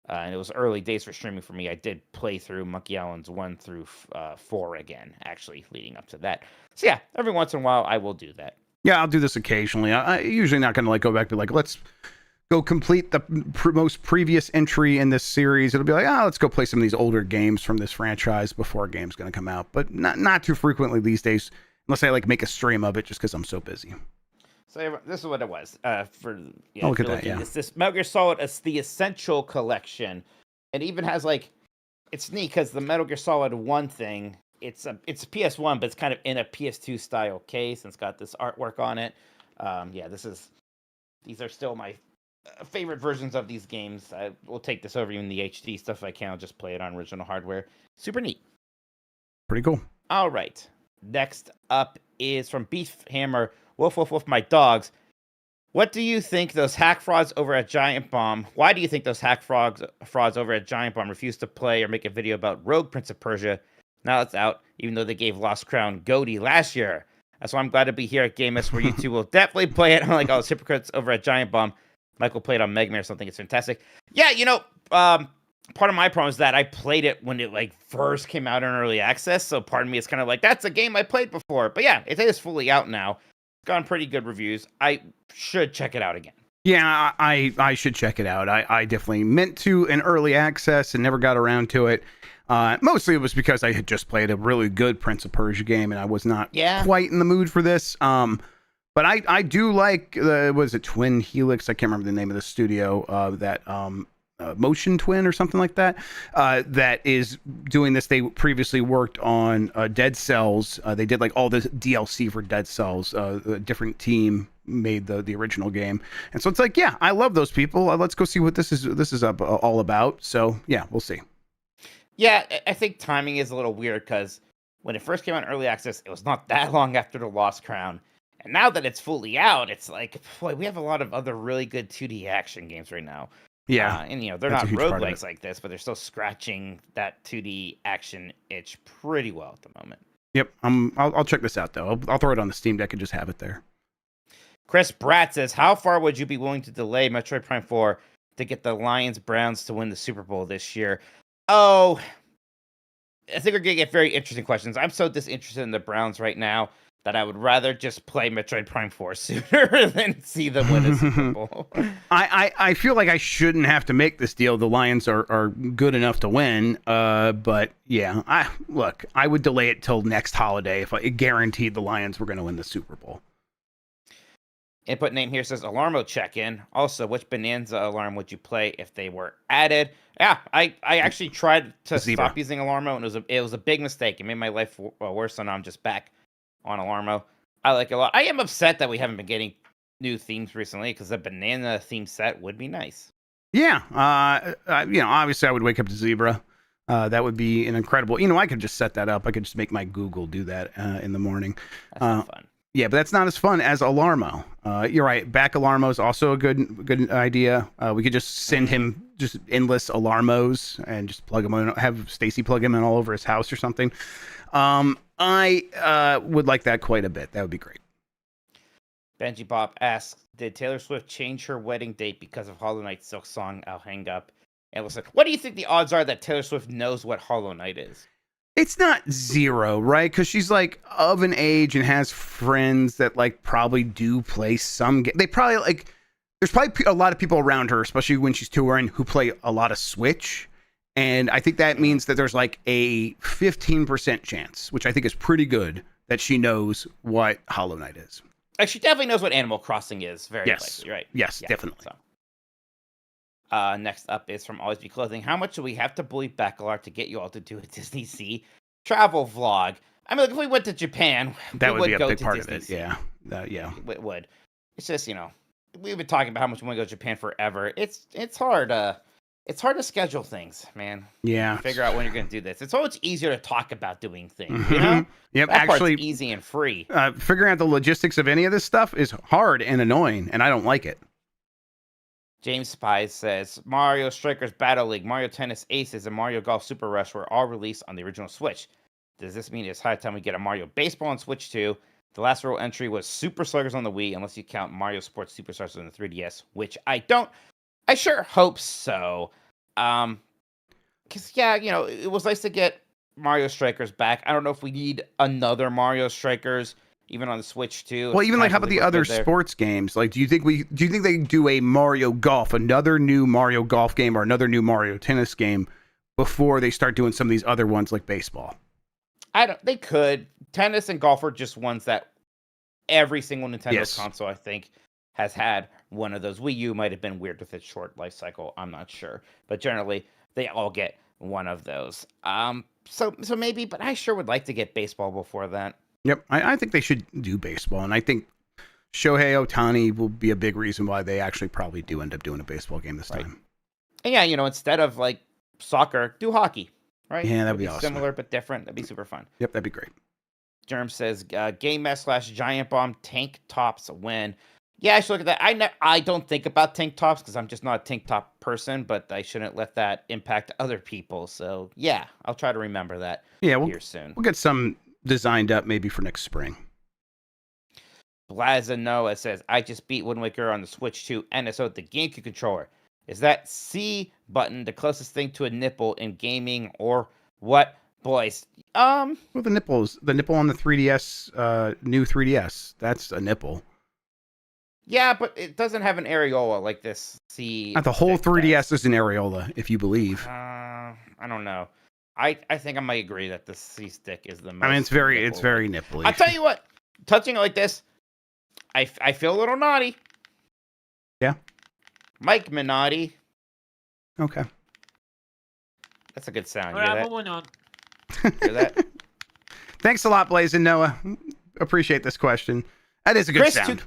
and it was early days for streaming for me, I did play through Monkey Islands 1 through 4 again, actually, leading up to that. So yeah, every once in a while, I will do that. Yeah, I'll do this occasionally. I usually not going to go back to let's go complete the most previous entry in this series. It'll be like, let's go play some of these older games from this franchise before a game's going to come out. But not too frequently these days, unless I make a stream of it just because I'm so busy. So this is what it was. Look at that, yeah. This Metal Gear Solid is the Essential Collection. It even has it's neat because the Metal Gear Solid 1 thing, it's a PS1, but it's kind of in a PS2 style case, and it's got this artwork on it. These are still my favorite versions of these games. I will take this over even the HD stuff if I can. I'll just play it on original hardware. Super neat. Pretty cool. All right. Next up is from Beef Hammer. Woof, woof, woof, my dogs. What do you think those hack frauds over at Giant Bomb? Why do you think those hack frauds over at Giant Bomb refuse to play or make a video about Rogue Prince of Persia Now it's out, even though they gave Lost Crown GOTY last year. That's why I'm glad to be here at Game S, where you two will definitely play it. Unlike all the hypocrites over at Giant Bomb, Michael played on Mega Man or something. It's fantastic. Yeah, part of my problem is that I played it when it first came out in early access. So part of me is kind of like, that's a game I played before. But yeah, it is fully out now. It's gotten pretty good reviews. I should check it out again. Yeah, I should check it out. I definitely meant to in early access and never got around to it. Mostly it was because I had just played a really good Prince of Persia game and I was not quite in the mood for this. But I do like, was it Twin Helix? I can't remember the name of the studio that Motion Twin or something like that, that is doing this. They previously worked on Dead Cells. They did all the DLC for Dead Cells. A different team made the original game, and so it's yeah, I love those people. Let's go see what this is all about. So yeah, we'll see. Yeah, I think timing is a little weird because when it first came out in early access, it was not that long after the Lost Crown. And now that it's fully out, it's boy, we have a lot of other really good 2D action games right now. Yeah. And they're not roguelikes like this, but they're still scratching that 2D action itch pretty well at the moment. Yep. I'll check this out, though. I'll throw it on the Steam Deck and just have it there. Chris Bratt says, how far would you be willing to delay Metroid Prime 4 to get the Lions-Browns to win the Super Bowl this year? Oh, I think we're going to get very interesting questions. I'm so disinterested in the Browns right now that I would rather just play Metroid Prime 4 sooner than see them win a Super Bowl. I feel like I shouldn't have to make this deal. The Lions are good enough to win. But yeah, I would delay it till next holiday if I guaranteed the Lions were going to win the Super Bowl. Input name here says Alarmo check-in. Also, which Bonanza alarm would you play if they were added? Yeah, I actually tried to stop using Alarmo, and it was a big mistake. It made my life worse, so now I'm just back on Alarmo. I like it a lot. I am upset that we haven't been getting new themes recently, because the banana theme set would be nice. Yeah, obviously I would wake up to Zebra. That would be an incredible. I could just set that up. I could just make my Google do that in the morning. That's not fun. Yeah, but that's not as fun as Alarmo. You're right. Back Alarmo is also a good idea. We could just send him just endless Alarmos and just plug him in. Have Stacy plug him in all over his house or something. I would like that quite a bit. That would be great. Benji Bob asks, did Taylor Swift change her wedding date because of Hollow Knight's Silk Song, I'll Hang Up? And listen, what do you think the odds are that Taylor Swift knows what Hollow Knight is? It's not zero, right? Because she's of an age and has friends that probably do play some game. They probably there's probably a lot of people around her, especially when she's touring, who play a lot of Switch. And I think that means that there's a 15% chance, which I think is pretty good, that she knows what Hollow Knight is. She definitely knows what Animal Crossing is. Very likely, right? Yes, yeah, definitely. So. Next up is from Always Be Clothing. How much do we have to bully Bacalar to get you all to do a Disney Sea travel vlog? I mean, if we went to Japan, that would be a go big to part Disney of it. Sea. Yeah, yeah. It would. It's just we've been talking about how much we want to go to Japan forever. It's hard. It's hard to schedule things, man. Yeah. Figure out when you're going to do this. It's always easier to talk about doing things. You know. Yep. That actually, part's easy and free. Figuring out the logistics of any of this stuff is hard and annoying, and I don't like it. James Spies says, Mario Strikers Battle League, Mario Tennis Aces, and Mario Golf Super Rush were all released on the original Switch. Does this mean it's high time we get a Mario Baseball on Switch 2? The last real entry was Super Sluggers on the Wii, unless you count Mario Sports Superstars on the 3DS, which I don't. I sure hope so. Because, it was nice to get Mario Strikers back. I don't know if we need another Mario Strikers, even on the Switch too. Well, even how about the other sports games? Do you think they do a Mario Golf, another new Mario Golf game, or another new Mario Tennis game before they start doing some of these other ones like baseball? They could. Tennis and golf are just ones that every single Nintendo console, I think, has had one of those. Wii U might have been weird with its short life cycle. I'm not sure, but generally they all get one of those. So maybe, but I sure would like to get baseball before that. Yep, I think they should do baseball, and I think Shohei Ohtani will be a big reason why they actually probably do end up doing a baseball game this time. And yeah, instead of soccer, do hockey, right? Yeah, that'd be awesome. Similar but different. That'd be super fun. Yep, that'd be great. Germ says, Game Mess / Giant Bomb tank tops win. Yeah, I should look at that. I don't think about tank tops because I'm just not a tank top person, but I shouldn't let that impact other people. So yeah, I'll try to remember that here soon. We'll get some designed up maybe for next spring. Blaza Noah says, I just beat Wind Waker on the Switch 2 NSO with the GameCube controller. Is that C button the closest thing to a nipple in gaming or what, boys? Well, the nipple on the 3DS, new 3DS, that's a nipple. Yeah, but it doesn't have an areola like this C. The whole 3DS is an areola, if you believe. I don't know. I think I might agree that the C stick is the most. I mean, it's very nipply. I'll tell you what, touching it like this, I feel a little naughty. Yeah. Mike Minotti. Okay. That's a good sound. All right, moving on. Hear that? Thanks a lot, Blazin' Noah. Appreciate this question. That is a good sound.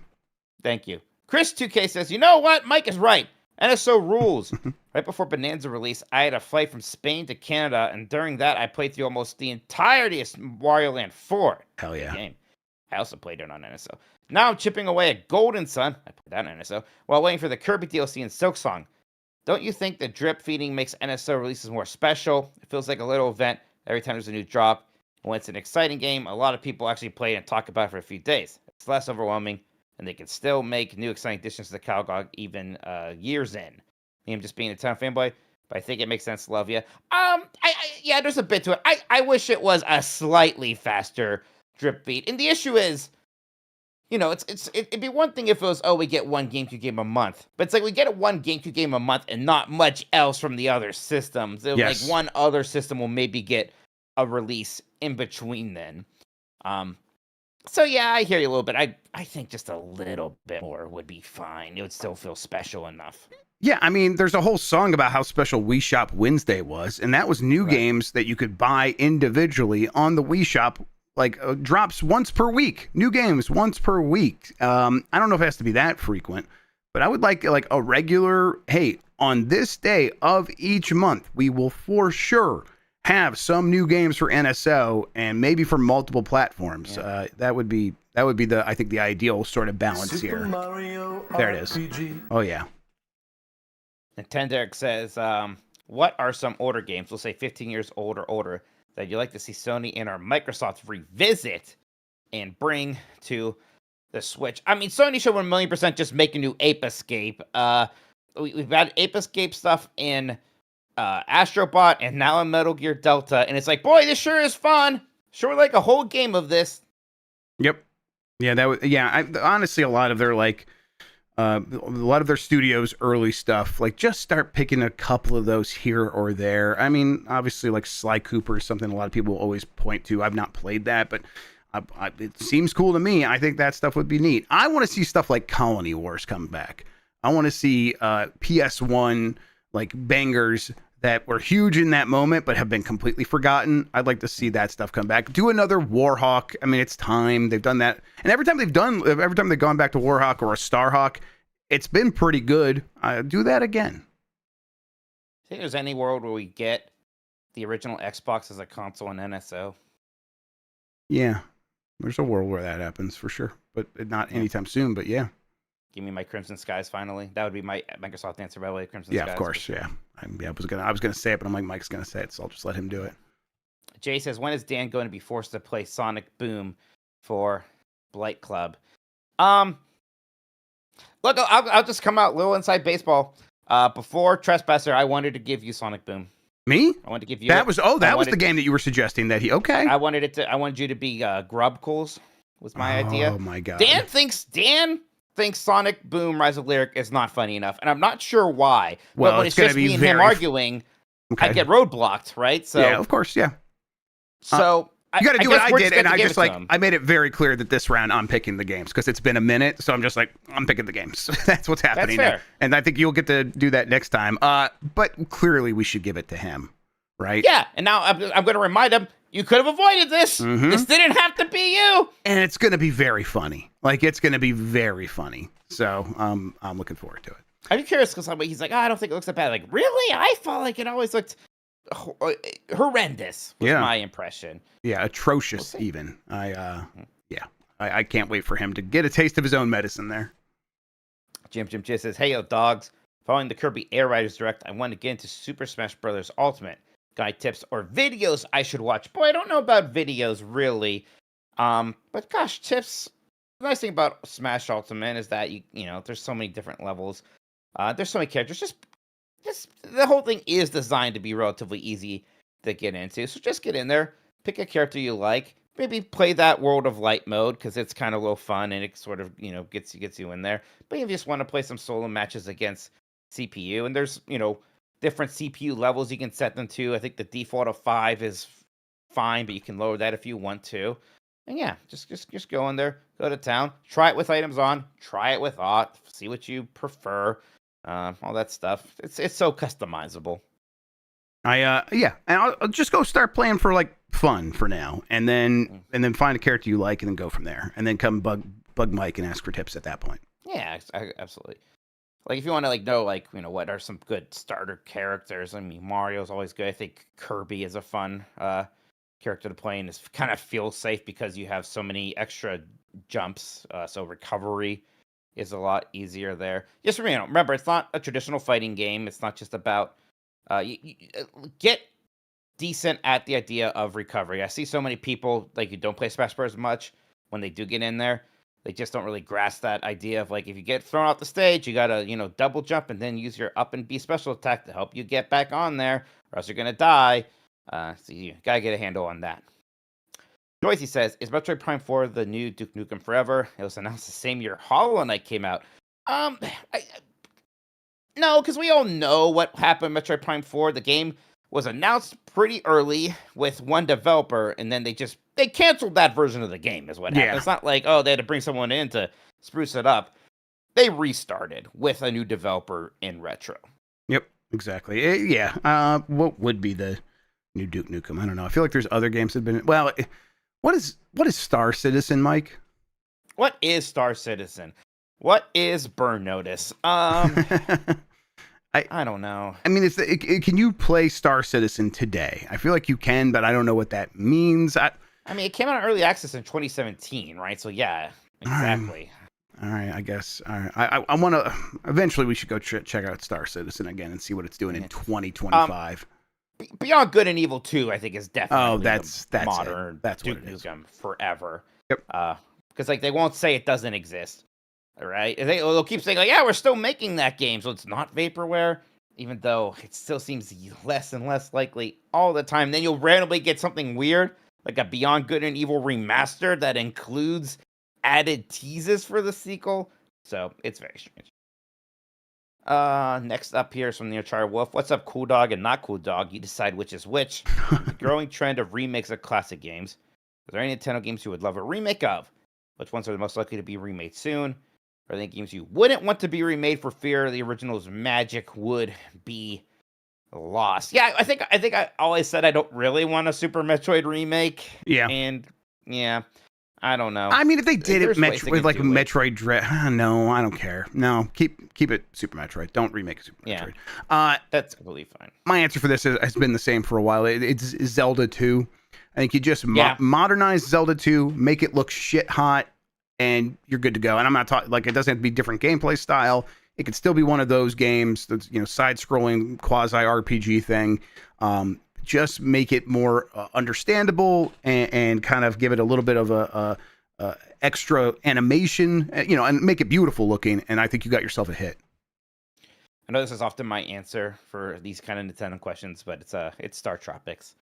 Thank you. Chris 2K says, you know what? Mike is right. NSO rules. Right before Bonanza release, I had a flight from Spain to Canada, and during that, I played through almost the entirety of Wario Land 4. Hell yeah. Game. I also played it on NSO. Now I'm chipping away at Golden Sun. I played that on NSO, while waiting for the Kirby DLC and Silksong. Don't you think the drip feeding makes NSO releases more special? It feels like a little event every time there's a new drop. When it's an exciting game, a lot of people actually play it and talk about it for a few days. It's less overwhelming, and they can still make new exciting additions to the catalog even years in. I'm just being a town fanboy, but I think it makes sense to love you. Yeah, there's a bit to it. I wish it was a slightly faster drip feed. And the issue is, you know, it'd be one thing if it was, we get one GameCube game a month. But it's like we get one GameCube game a month and not much else from the other systems. Yes. Like one other system will maybe get a release in between then. So yeah, I hear you a little bit. I think just a little bit more would be fine. It would still feel special enough. Yeah, I mean, there's a whole song about how special Wii Shop Wednesday was, and that was new games that you could buy individually on the Wii Shop, like drops once per week. New games once per week. I don't know if it has to be that frequent, but I would like a regular, hey, on this day of each month, we will for sure have some new games for NSO and maybe for multiple platforms. Yeah. That would be I think the ideal sort of balance Super here. Mario There it is. RPG. Oh yeah. Nintendogs says, what are some older games, we'll say 15 years old or older, that you'd like to see Sony and or Microsoft revisit and bring to the Switch? I mean, Sony should 1,000,000% just make a new Ape Escape. We've had Ape Escape stuff in Astrobot and now in Metal Gear Delta, and it's like, boy, this sure is fun. Sure, like a whole game of this. Yep. Yeah, honestly, a lot of their studios' early stuff, like just start picking a couple of those here or there. I mean, obviously, like Sly Cooper is something a lot of people always point to. I've not played that, but it seems cool to me. I think that stuff would be neat. I want to see stuff like Colony Wars come back. I want to see PS1 like bangers that were huge in that moment but have been completely forgotten. I'd like to see that stuff come back. Do another Warhawk. I mean, it's time. They've done that. And every time they've gone back to Warhawk or a Starhawk, it's been pretty good. Do that again. Think there's any world where we get the original Xbox as a console and NSO? Yeah. There's a world where that happens for sure. But not anytime soon, but yeah. Give me my Crimson Skies finally. That would be my Microsoft answer, by the way. Crimson Yeah, Skies. of course. Yeah. I was gonna say it, but I'm like, Mike's gonna say it, so I'll just let him do it. Jay says, when is Dan going to be forced to play Sonic Boom for Blight Club? Look, I'll just come out a little inside baseball. Before Trespasser, I wanted to give you Sonic Boom. Me? I wanted to give you that was the game that you were suggesting that okay. I wanted you to be Grubb Cools was my idea. Oh my god. Dan thinks Sonic Boom Rise of Lyric is not funny enough, and I'm not sure why. Well, but when it's just me and him arguing, okay. I get roadblocked, right? So yeah, of course, yeah. So you got to do what I did, and I just I made it very clear that this round I'm picking the games because it's been a minute, so I'm just like I'm picking the games. That's what's happening. That's fair. Now. And I think you'll get to do that next time. But clearly we should give it to him, right? Yeah, and now I'm going to remind him you could have avoided this. Mm-hmm. This didn't have to be you. And it's going to be very funny. Like it's going to be very funny. So I'm looking forward to it. I'm curious because he's like, I don't think it looks that bad. Like, really? I felt like it always looked horrendous. Was my impression. Yeah, atrocious even. I can't wait for him to get a taste of his own medicine there. Jim J says, "Hey yo, dogs! Following the Kirby Air Riders Direct, I want to get into Super Smash Bros. Ultimate. Guide tips or videos I should watch." Boy, I don't know about videos really. But gosh, tips. The nice thing about Smash Ultimate is that you know there's so many different levels. There's so many characters. Just the whole thing is designed to be relatively easy to get into. So just get in there, pick a character you like, maybe play that World of Light mode because it's kind of a little fun and it sort of gets you in there. But if you just want to play some solo matches against CPU, and there's different CPU levels you can set them to. I think the default of 5 is fine, but you can lower that if you want to. And yeah, just go in there, go to town, try it with items on, try it with aught, see what you prefer, all that stuff. It's so customizable. And I'll just go start playing for like fun for now, and then find a character you like, and then go from there, and then come bug Mike and ask for tips at that point. Yeah, absolutely. Like if you want to know what are some good starter characters. I mean, Mario's always good. I think Kirby is a fun character to play, and it kind of feels safe because you have so many extra jumps. So recovery is a lot easier there. Just remember, it's not a traditional fighting game. It's not just about you get decent at the idea of recovery. I see so many people who don't play Smash Bros. Much. When they do get in there, they just don't really grasp that idea of if you get thrown off the stage, you gotta double jump and then use your up and B special attack to help you get back on there, or else you're gonna die. So you gotta get a handle on that. Joycey says, "Is Metroid Prime 4 the new Duke Nukem Forever? It was announced the same year Hollow Knight came out." No, because we all know what happened in Metroid Prime 4. The game was announced pretty early with one developer, and then they canceled that version of the game is what happened. It's not like, they had to bring someone in to spruce it up. They restarted with a new developer in Retro. Yep, exactly. What would be the new Duke Nukem? I don't know. I feel like there's other games that have been... Well, what is Star Citizen, Mike? What is Star Citizen? What is Burn Notice? I don't know. I mean, can you play Star Citizen today? I feel like you can, but I don't know what that means. I mean, it came out in early access in 2017, right? So yeah, exactly. All right, I guess. All right, I want to. Eventually, we should go check out Star Citizen again and see what it's doing in 2025. Beyond Good and Evil 2, I think is definitely that's modern. That's Duke what it is. Nukem forever. Yep. Because they won't say it doesn't exist. All right, they'll keep saying yeah, we're still making that game, so it's not vaporware, even though it still seems less and less likely all the time. Then you'll randomly get something weird, like a Beyond Good and Evil remastered that includes added teases for the sequel. So it's very strange. Next up here is from the Neochar Wolf. What's up, Cool Dog and Not Cool Dog? You decide which is which. The growing trend of remakes of classic games. Are there any Nintendo games you would love a remake of? Which ones are the most likely to be remade soon? Are there games you wouldn't want to be remade for fear the original's magic would be lost? Yeah, I think I always said I don't really want a Super Metroid remake. Yeah. And yeah, I don't know. I mean, if they did it with like a Metroid Dread, no, I don't care. No, keep it Super Metroid. Don't remake a Super Metroid. That's completely fine. My answer for this has been the same for a while. It's Zelda 2. I think you just modernize Zelda 2, make it look shit hot, and you're good to go. And I'm not talking it doesn't have to be different gameplay style. It could still be one of those games that's side-scrolling quasi RPG thing. Just make it more understandable and kind of give it a little bit of a extra animation, and make it beautiful looking. And I think you got yourself a hit. I know this is often my answer for these kind of Nintendo questions, but it's Star Tropics.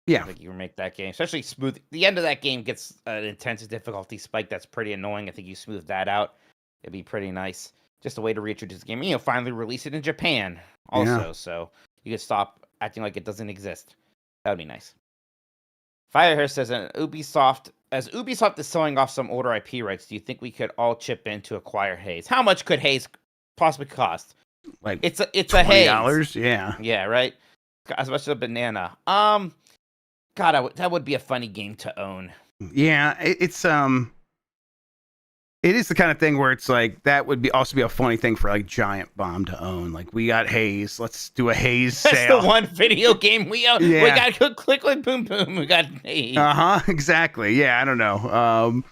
Yeah, I think you remake that game, especially smooth. The end of that game gets an intense difficulty spike that's pretty annoying. I think you smooth that out. It'd be pretty nice. Just a way to reintroduce the game. Finally release it in Japan also, so you can stop acting like it doesn't exist. That would be nice. Firehair says, Ubisoft is selling off some older IP rights, do you think we could all chip in to acquire Haze? How much could Haze possibly cost? Like it's a Haze. $20, yeah. Yeah, right? As much as a banana. God, that would be a funny game to own. Yeah, it is the kind of thing where it's like that would also be a funny thing for like Giant Bomb to own. Like, we got Haze, let's do a Haze sale. That's the one video game we own. Yeah. We got click boom boom. We got Haze. Exactly. Yeah, I don't know.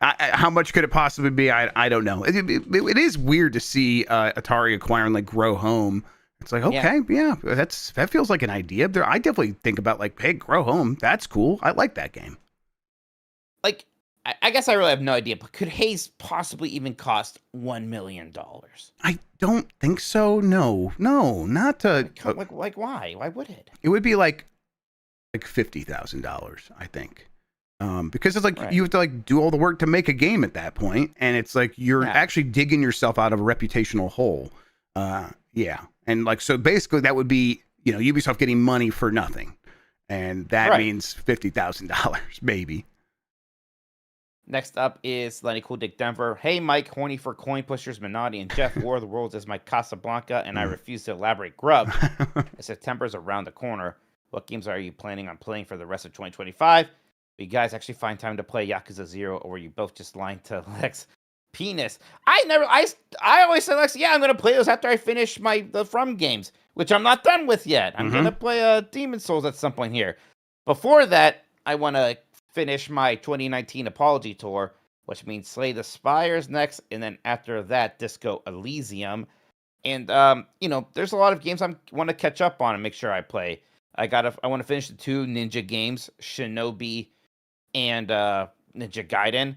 How much could it possibly be? I don't know. It is weird to see Atari acquiring like Grow Home. It's like, okay, yeah, that feels like an idea. I definitely think about like, hey, Grow Home, that's cool. I like that game. Like, I guess I really have no idea, but could Haze possibly even cost $1 million? I don't think so. No, not to. Like why? Why would it? It would be like $50,000, I think. Because it's like you have to like do all the work to make a game at that point, and it's like you're actually digging yourself out of a reputational hole. Yeah, and like so basically that would be Ubisoft getting money for nothing, and that means $50,000 maybe. Next up is Lenny Cool Dick Denver. Hey Mike, horny for coin pushers, Minotti and Jeff. War of the Worlds is my Casablanca, and I refuse to elaborate. Grubb. September's around the corner. What games are you planning on playing for the rest of 2025? Will you guys actually find time to play Yakuza 0, or were you both just lying to Lex penis? I always say, Lex, yeah, I'm going to play those after I finish the From games, which I'm not done with yet. I'm going to play Demon Souls at some point here. Before that, I want to finish my 2019 Apology Tour, which means Slay the Spires next, and then after that, Disco Elysium. And, there's a lot of games I want to catch up on and make sure I play. I want to finish the 2 Ninja games, Shinobi and Ninja Gaiden.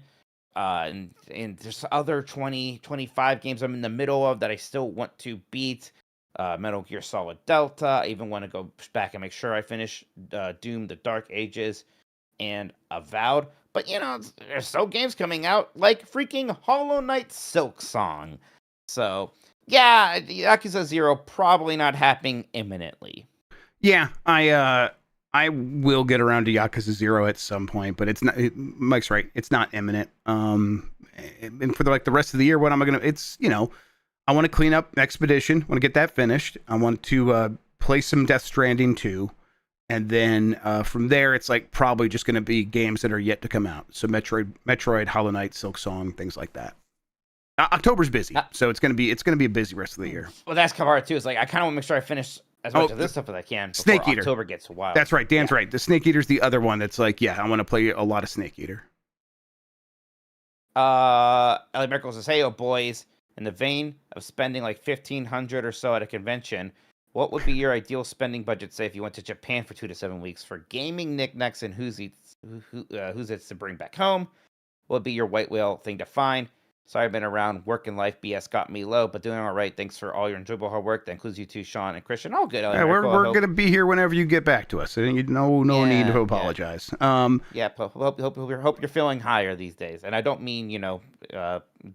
And there's other 25 games I'm in the middle of that I still want to beat. Metal Gear Solid Delta. I even want to go back and make sure I finish Doom, The Dark Ages, and Avowed. But, there's so games coming out like freaking Hollow Knight Silksong. So, yeah, Yakuza 0 probably not happening imminently. Yeah, I will get around to Yakuza 0 at some point, but it's not. Mike's right; it's not imminent. And for the rest of the year, what am I gonna? It's I want to clean up Expedition. I want to get that finished. I want to play some Death Stranding 2, and then from there, it's like probably just gonna be games that are yet to come out. So Metroid, Hollow Knight, Silksong, things like that. October's busy, so it's gonna be a busy rest of the year. Well, that's kind of hard too. It's like I kind of want to make sure I finish as much of this stuff as I can before Snake Eater. October gets wild. That's right. Dan's right. The Snake Eater's the other one that's like, yeah, I want to play a lot of Snake Eater. Ellie Merkel says, hey, boys, in the vein of spending like $1,500 or so at a convention, what would be your ideal spending budget, say, if you went to Japan for 2 to 7 weeks for gaming knickknacks and who's it's to bring back home? What would be your white whale thing to find? Sorry, I've been around. Work and life BS got me low, but doing all right. Thanks for all your enjoyable hard work. That includes you two, Sean and Christian. All good. Yeah, we're going to be here whenever you get back to us. No need to apologize. Hope you're feeling higher these days. And I don't mean,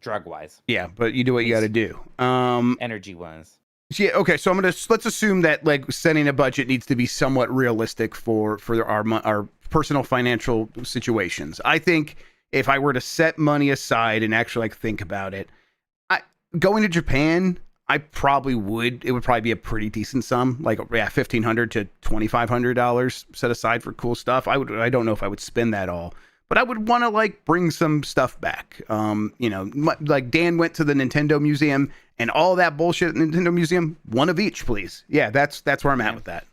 drug-wise. Yeah, but you do what you got to do. Energy-wise. Yeah, okay, so let's assume that like setting a budget needs to be somewhat realistic for our personal financial situations. I think if I were to set money aside and actually like think about it, going to Japan, it would probably be a pretty decent sum, like $1,500 to $2,500 set aside for cool stuff. I don't know if I would spend that all, but I would want to like bring some stuff back. Like Dan went to the Nintendo Museum and all that bullshit at the Nintendo Museum, one of each, please. Yeah, that's where I'm at with that.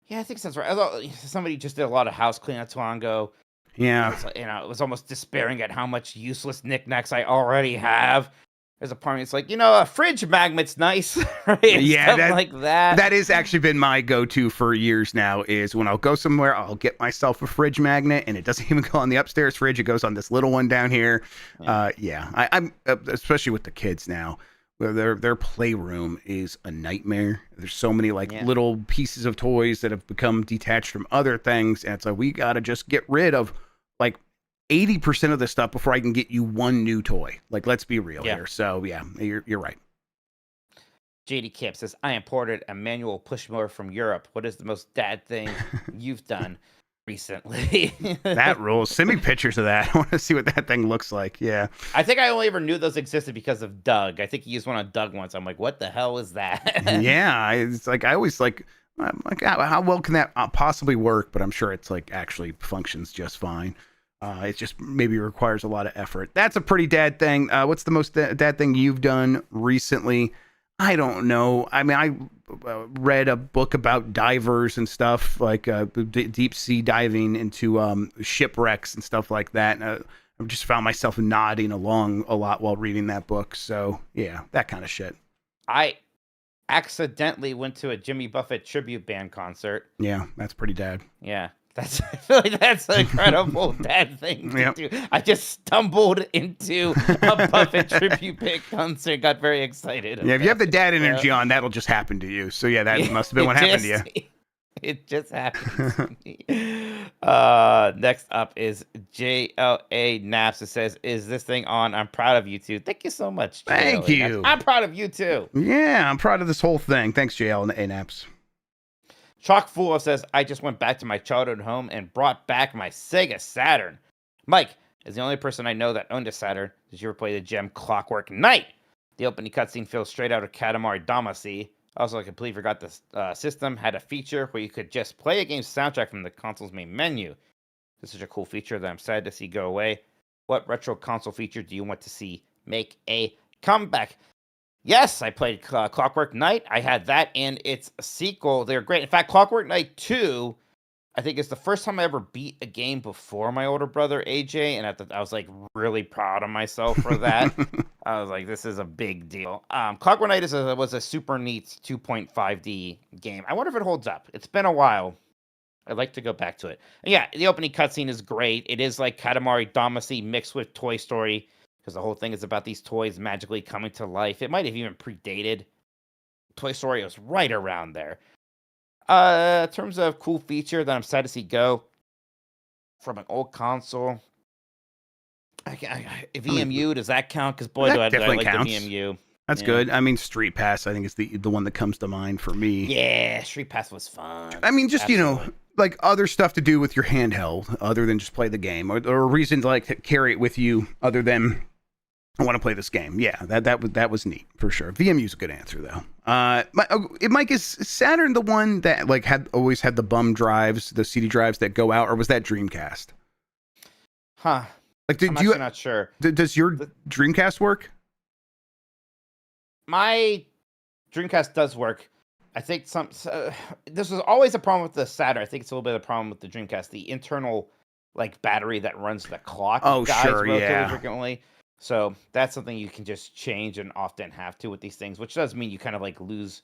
Yeah, I think that's right. I thought somebody just did a lot of house clean not too long ago. Yeah. It was almost despairing at how much useless knickknacks I already have. There's a part of me, it's like, a fridge magnet's nice, right? Yeah, stuff like that. That has actually been my go-to for years now, is when I'll go somewhere, I'll get myself a fridge magnet, and it doesn't even go on the upstairs fridge. It goes on this little one down here. I'm especially with the kids now, where their playroom is a nightmare. There's so many little pieces of toys that have become detached from other things, and it's like, we got to just get rid of 80% of the stuff before I can get you one new toy. Like, let's be real here. So yeah, you're right. JD Kip says, I imported a manual push mower from Europe. What is the most dad thing you've done recently? That rules. Send me pictures of that. I want to see what that thing looks like. Yeah. I think I only ever knew those existed because of Doug. I think he used one on Doug once. I'm like, what the hell is that? Yeah. It's like, I always I'm like, how well can that possibly work? But I'm sure it's like actually functions just fine. It just maybe requires a lot of effort. That's a pretty dad thing. What's the most dad thing you've done recently? I don't know. I mean, I read a book about divers and stuff, like deep sea diving into shipwrecks and stuff like that. And, I just found myself nodding along a lot while reading that book. So yeah, that kind of shit. I accidentally went to a Jimmy Buffett tribute band concert. Yeah, that's pretty dad. Yeah. I feel like that's an incredible dad thing to do. I just stumbled into a Buffett tribute band concert, got very excited. Yeah, if you have the dad energy on, that'll just happen to you. So yeah, that must have been what happened to you. It just happened to me. Next up is JLA Naps. It says, "Is this thing on? I'm proud of you too." Thank you so much. Thank you. I'm proud of you too. Yeah, I'm proud of this whole thing. Thanks, JL and Naps. Chalk Fool says, "I just went back to my childhood home and brought back my Sega Saturn." Mike is the only person I know that owned a Saturn. Did you ever play the gem Clockwork Knight? The opening cutscene feels straight out of Katamari Damacy. Also, I completely forgot the system had a feature where you could just play a game's soundtrack from the console's main menu. This is such a cool feature that I'm sad to see go away. What retro console feature do you want to see make a comeback? Yes, I played Clockwork Knight. I had that and its sequel. They're great. In fact, Clockwork Knight 2, I think is the first time I ever beat a game before my older brother, AJ, and I was like really proud of myself for that. I was like, this is a big deal. Clockwork Knight was a super neat 2.5D game. I wonder if it holds up. It's been a while. I'd like to go back to it. And yeah, the opening cutscene is great. It is like Katamari Damacy mixed with Toy Story, because the whole thing is about these toys magically coming to life. It might have even predated Toy Story. It was right around there. In terms of cool feature that I'm sad to see go from an old console, if EMU, does that count? Because boy, do I like counts. The VMU. That's good. I mean, Street Pass, I think, is the one that comes to mind for me. Yeah, Street Pass was fun. I mean, just, Absolutely. Like other stuff to do with your handheld other than just play the game, or a reason to like carry it with you other than I want to play this game. Yeah, that was neat for sure. VMU's a good answer though. Mike, is Saturn the one that like always had the bum drives, the CD drives that go out, or was that Dreamcast? Huh. Like, I'm actually not sure. Does your Dreamcast work? My Dreamcast does work. I think this was always a problem with the Saturn. I think it's a little bit of a problem with the Dreamcast. The internal like battery that runs the clock dies relatively frequently. So that's something you can just change and often have to with these things, which does mean you kind of like lose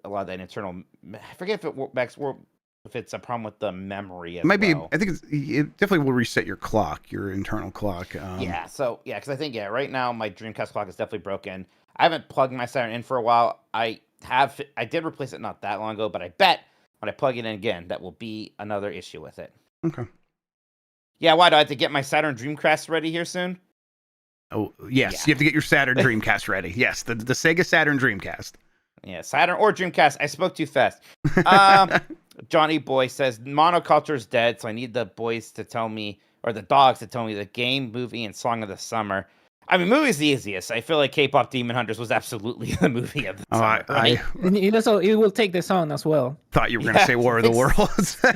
a lot of that internal. I forget if it's a problem with the memory. I think it definitely will reset your clock, your internal clock. Because I think right now my Dreamcast clock is definitely broken. I haven't plugged my Saturn in for a while. I did replace it not that long ago, but I bet when I plug it in again, that will be another issue with it. Okay. Yeah, why do I have to get my Saturn Dreamcast ready here soon? Oh, yes. You have to get your Saturn Dreamcast ready. Yes, the Sega Saturn Dreamcast. Yeah, Saturn or Dreamcast. I spoke too fast. Johnny Boy says, monoculture is dead, so I need the boys to tell me, or the dogs to tell me the game, movie, and song of the summer. I mean, movie's the easiest. I feel like K-pop Demon Hunters was absolutely the movie of the summer. Right? So it will take the song as well. Thought you were going to say War of the Worlds. Oh,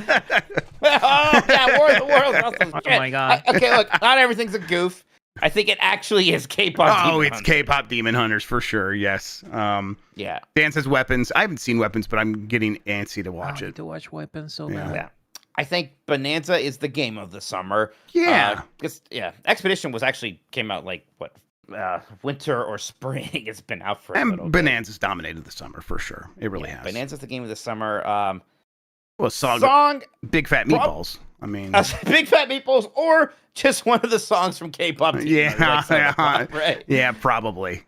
yeah, War of the Worlds. Awesome. Oh, my God. Okay, look, not everything's a goof. I think it actually is K-pop. Oh, it's K-pop Demon Hunters for sure. Yes. Yeah. Dan says Weapons. I haven't seen Weapons, but I'm getting antsy to watch it. I need to watch Weapons so bad. Yeah. I think Bonanza is the game of the summer. Yeah. Expedition came out like winter or spring. It's been out for a little bit. Bonanza's dominated the summer for sure. It really has. Bonanza's the game of the summer. Song Big Fat Meatballs. I mean, Big Fat Meatballs, or just one of the songs from K-pop. Right. Yeah, probably.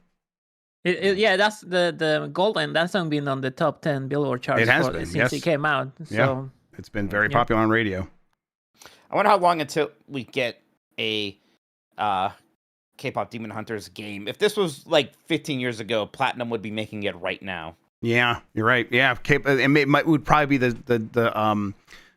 That's the Golden. That song been on the top 10 Billboard charts since it came out. So yeah. It's been very popular on radio. I wonder how long until we get a K-pop Demon Hunters game. If this was like 15 years ago, Platinum would be making it right now. Yeah, you're right. Yeah, it would probably be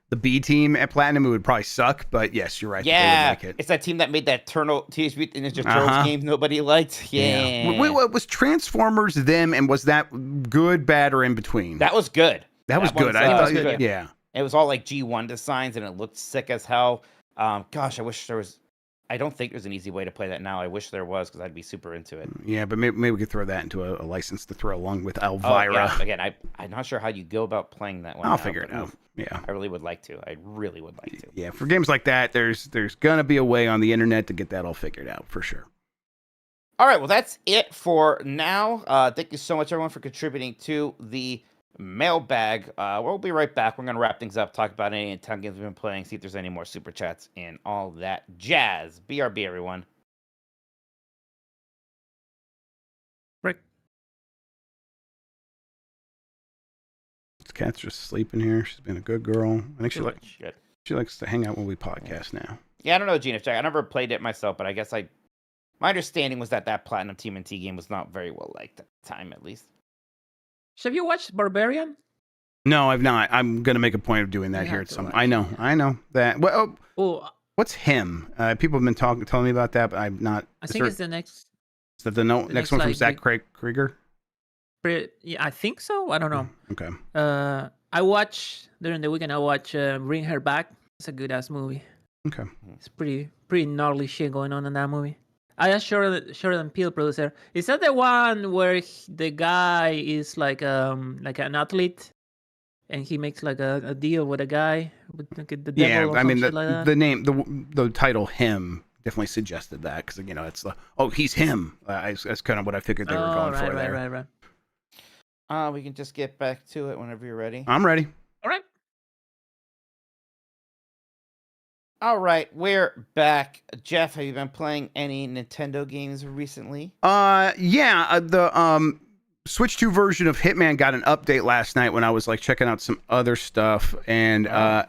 the B team at Platinum. It would probably suck, but yes, you're right. Yeah, like it. It's that team that made that Teenage Mutant Ninja Turtles game nobody liked. Yeah. Wait, what was Transformers them, and was that good, bad, or in between? That was good. That was good. I thought, good. Yeah. It was all like G1 designs, and it looked sick as hell. Gosh, I wish there was. I don't think there's an easy way to play that now. I wish there was, because I'd be super into it. Yeah, but maybe we could throw that into a license to throw along with Oh, Elvira. yeah. Again, I'm not sure how you go about playing that one. I'll figure it out. Yeah. I really would like to. I really would like to. Yeah, for games like that, there's gonna be a way on the internet to get that all figured out for sure. All right, well, that's it for now. Thank you so much, everyone, for contributing to the mailbag. We'll be right back. We're going to wrap things up, talk about any Nintendo games we've been playing, see if there's any more Super Chats, and all that jazz. BRB, everyone. Rick. This cat's just sleeping here. She's been a good girl. I think Good. she likes to hang out when we podcast now. Yeah, I don't know, Gina. I never played it myself, but I guess my understanding was that Platinum TMNT game was not very well liked at the time, at least. Have you watched Barbarian? No, I've not. I'm gonna make a point of doing that You here have at to some. watch I know that. Well, Oh, what's him? People have been telling me about that, but I'm not. I think it's the next. Is that the next one from like, Zach Krieger? Yeah, I think so. I don't know. Okay. I watch during the weekend. I watch Bring Her Back. It's a good ass movie. Okay. It's pretty gnarly shit going on in that movie. I asked Sheridan Peele, producer. Is that the one where the guy is like an athlete, and he makes like a deal with a guy with like, the devil? Yeah, or I mean some shit like that? the name, the title, him, definitely suggested that because it's he's him. That's kind of what I figured they were going for there. Right. We can just get back to it whenever you're ready. I'm ready. All right. All right, we're back. Jeff, have you been playing any Nintendo games recently? Yeah, the Switch 2 version of Hitman got an update last night when I was like checking out some other stuff, and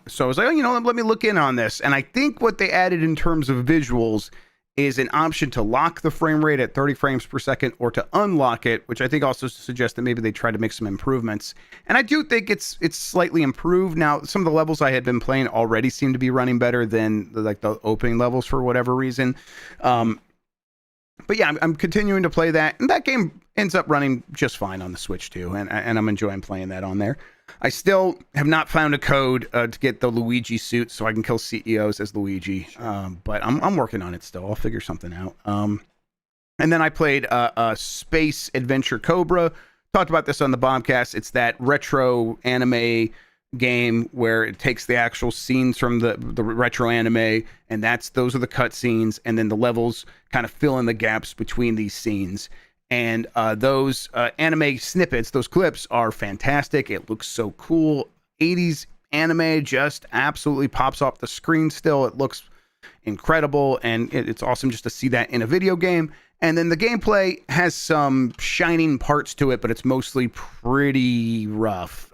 so I was like, let me look in on this. And I think what they added in terms of visuals is an option to lock the frame rate at 30 frames per second or to unlock it, which I think also suggests that maybe they tried to make some improvements. And I do think it's slightly improved. Now, some of the levels I had been playing already seem to be running better than the opening levels for whatever reason. But yeah, I'm continuing to play that, and that game ends up running just fine on the Switch too, and I'm enjoying playing that on there. I still have not found a code to get the Luigi suit so I can kill CEOs as Luigi, but I'm working on it still. I'll figure something out. And then I played Space Adventure Cobra. Talked about this on the Bombcast. It's that retro anime game where it takes the actual scenes from the retro anime, and those are the cut scenes, and then the levels kind of fill in the gaps between these scenes. And those anime snippets, those clips are fantastic. It looks so cool. 80s anime just absolutely pops off the screen still. It looks incredible, and it's awesome just to see that in a video game. And then the gameplay has some shining parts to it, but it's mostly pretty rough.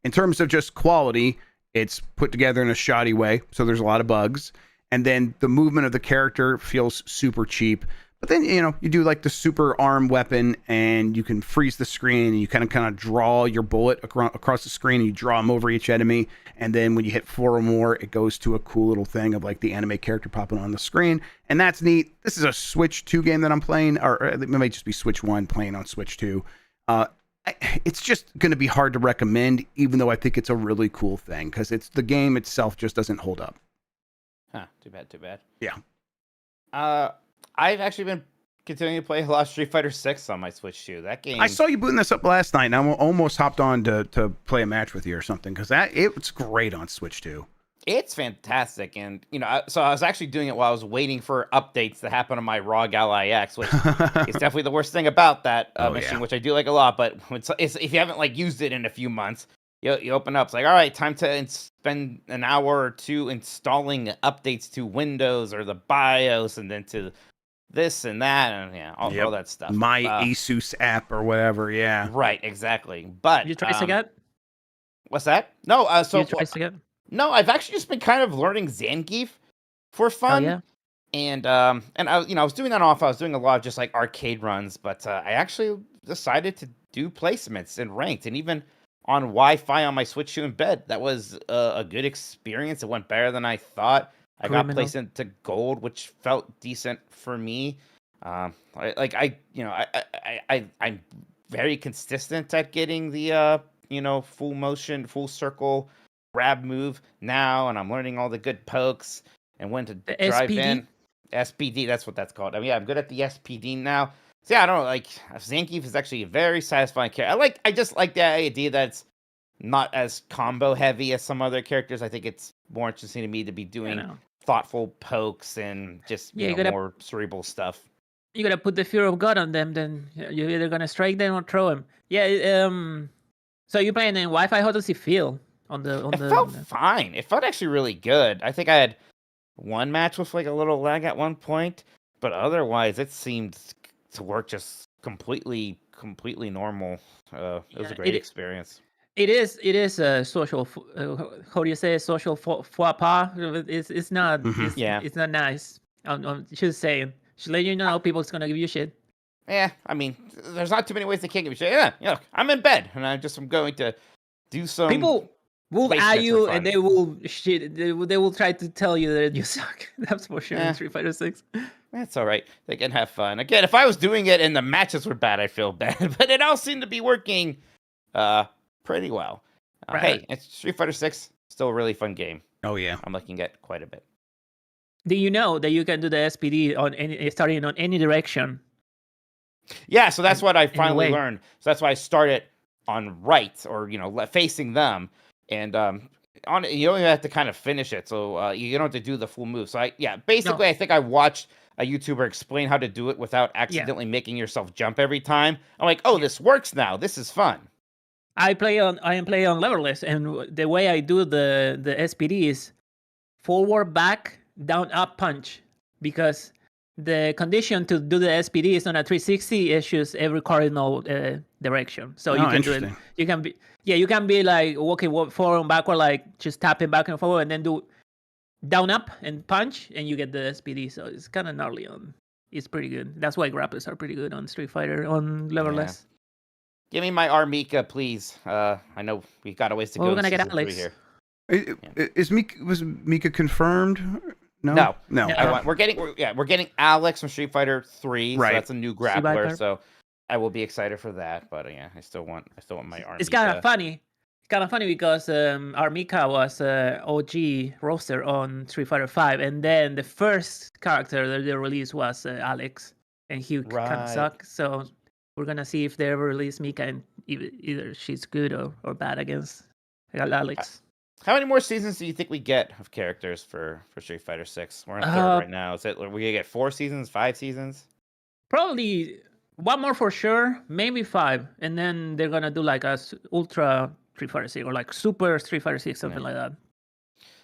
In terms of just quality, it's put together in a shoddy way, so there's a lot of bugs. And then the movement of the character feels super cheap. But then, you do like the super arm weapon, and you can freeze the screen, and you kind of draw your bullet across the screen, and you draw them over each enemy. And then when you hit 4 or more, it goes to a cool little thing of like the anime character popping on the screen. And that's neat. This is a Switch 2 game that I'm playing, or it might just be Switch 1 playing on Switch 2. It's just going to be hard to recommend, even though I think it's a really cool thing, because the game itself just doesn't hold up. Huh, too bad. Yeah. I've actually been continuing to play a lot of Street Fighter 6 on my Switch 2. That game. I saw you booting this up last night, and I almost hopped on to play a match with you or something, because it's great on Switch 2. It's fantastic, and so I was actually doing it while I was waiting for updates to happen on my ROG Ally X, which is definitely the worst thing about that machine, which I do like a lot. But if you haven't used it in a few months, you open up, it's like, all right, time to spend an hour or two installing updates to Windows or the BIOS, and then to this and that, and all that stuff. My Asus app or whatever, yeah. Right, exactly. But You try Sagat? What's that? No, You try Sagat? No, I've actually just been kind of learning Zangief for fun. Oh, yeah? And I was doing that off. I was doing a lot of just like arcade runs, but I actually decided to do placements and ranked, and even on Wi-Fi on my Switch 2 in bed. That was a good experience. It went better than I thought. I got placed into gold, which felt decent for me. I'm very consistent at getting the full motion, full circle grab move now, and I'm learning all the good pokes and when to drive in. SPD, that's what that's called. I mean, yeah, I'm good at the SPD now. So yeah, I don't know, like Zangief is actually a very satisfying character. I just like the idea that it's not as combo heavy as some other characters. I think it's more interesting to me to be doing thoughtful pokes and just more cerebral stuff. You gotta put the fear of God on them. Then you're either gonna strike them or throw them. Yeah. So you're playing in Wi-Fi. How does it feel It felt fine. It felt actually really good. I think I had one match with like a little lag at one point, but otherwise it seemed to work just completely normal. It was a great experience. It is a social. How do you say social faux pas? It's not. It's not nice. She's saying. She's letting you know people's gonna give you shit. Yeah, I mean, there's not too many ways they can't give you shit. Yeah, I'm in bed and I'm going to do some. People will add you and they will shit. They will try to tell you that you suck. That's for sure. In Street Fighter 6. That's all right. They can have fun. Again, if I was doing it and the matches were bad, I'd feel bad. But it all seemed to be working pretty well. Hey, it's Street Fighter 6. Still a really fun game. Oh yeah, I'm looking at quite a bit. Do you know that you can do the SPD on starting on any direction? Yeah, so that's what I finally learned. So that's why I started on right, or facing them, and on you don't even have to kind of finish it. So you don't have to do the full move. So I think I watched a YouTuber explain how to do it without accidentally making yourself jump every time. I'm like, oh, this works now. This is fun. I am playing on leverless, and the way I do the SPD is forward, back, down, up, punch, because the condition to do the SPD is on a 360. It shoots every cardinal direction, so you can do it. You can be like walking forward and backward, like just tapping back and forward, and then do down, up, and punch, and you get the SPD. So it's kind of gnarly It's pretty good. That's why grapplers are pretty good on Street Fighter on leverless. Give me my Armika, please. I know we got a ways to go. We're gonna get Alex here. Was Mika confirmed? No. We're getting Alex from Street Fighter 3. Right. So that's a new grappler. So I will be excited for that. But I still want my Armika. It's kind of funny. It's kind of funny because Armika was OG roster on Street Fighter 5, and then the first character that they released was Alex, and he kind of sucked. So we're gonna see if they ever release Mika, and either she's good or bad against Alex. How many more seasons do you think we get of characters for Street Fighter 6? We're in third right now. Is it we gonna get 4 seasons, 5 seasons? Probably one more for sure, maybe 5, and then they're gonna do like a Ultra Street Fighter 6 or like Super Street Fighter 6, something like that.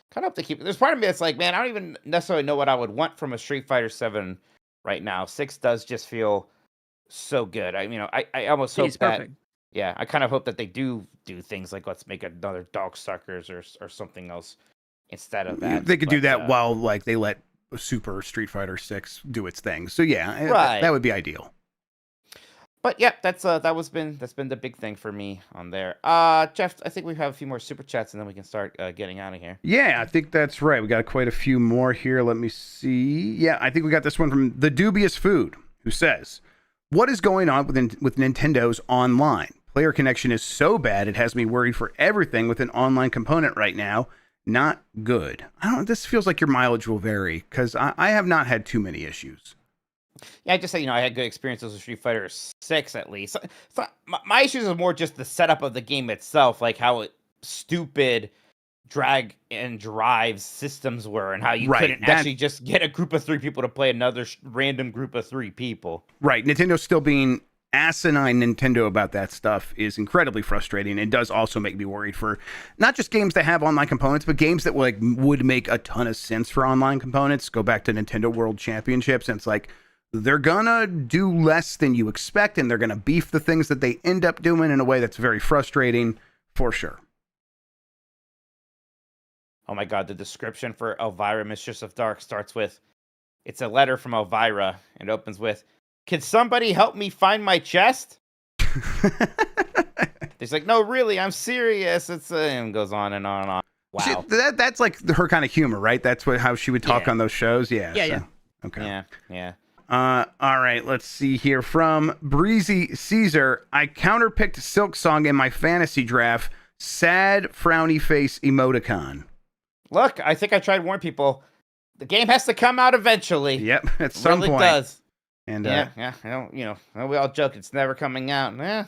Kind of have to keep. There's part of me that's like, man, I don't even necessarily know what I would want from a Street Fighter 7 right now. 6 does just feel so good. I almost hope that. Perfect. Yeah, I kind of hope that they do things like let's make another Darksuckers or something else instead of that. They could do that while like they let Super Street Fighter 6 do its thing. So yeah, that would be ideal. But yeah, that's been the big thing for me on there. Jeff, I think we have a few more super chats and then we can start getting out of here. Yeah, I think that's right. We got quite a few more here. Let me see. Yeah, I think we got this one from The Dubious Food, who says, "What is going on with Nintendo's online? Player connection is so bad it has me worried for everything with an online component right now. Not good." This feels like your mileage will vary because I have not had too many issues. Yeah, I just say, I had good experiences with Street Fighter 6 at least. So my issues are more just the setup of the game itself, like how stupid drag and drive systems were and how you couldn't actually just get a group of 3 people to play another random group of 3 people. Right. Nintendo still being asinine Nintendo about that stuff is incredibly frustrating. It does also make me worried for not just games that have online components, but games that would make a ton of sense for online components. Go back to Nintendo World Championships, and it's like they're gonna do less than you expect, and they're gonna beef the things that they end up doing in a way that's very frustrating for sure. Oh my god, the description for Elvira, Mistress of Dark starts with, it's a letter from Elvira, and opens with, "Can somebody help me find my chest?" He's like, "No, really, I'm serious." And goes on and on and on. Wow. That's like her kind of humor, right? That's how she would talk on those shows. Yeah. Yeah. Okay. Yeah. All right, let's see here. From Breezy Caesar, I counterpicked Silk Song in my fantasy draft. Sad, frowny face emoticon. Look, I think I tried to warn people. the game has to come out eventually. Yep, at some really point. Does. And Yeah. I don't, we all joke it's never coming out.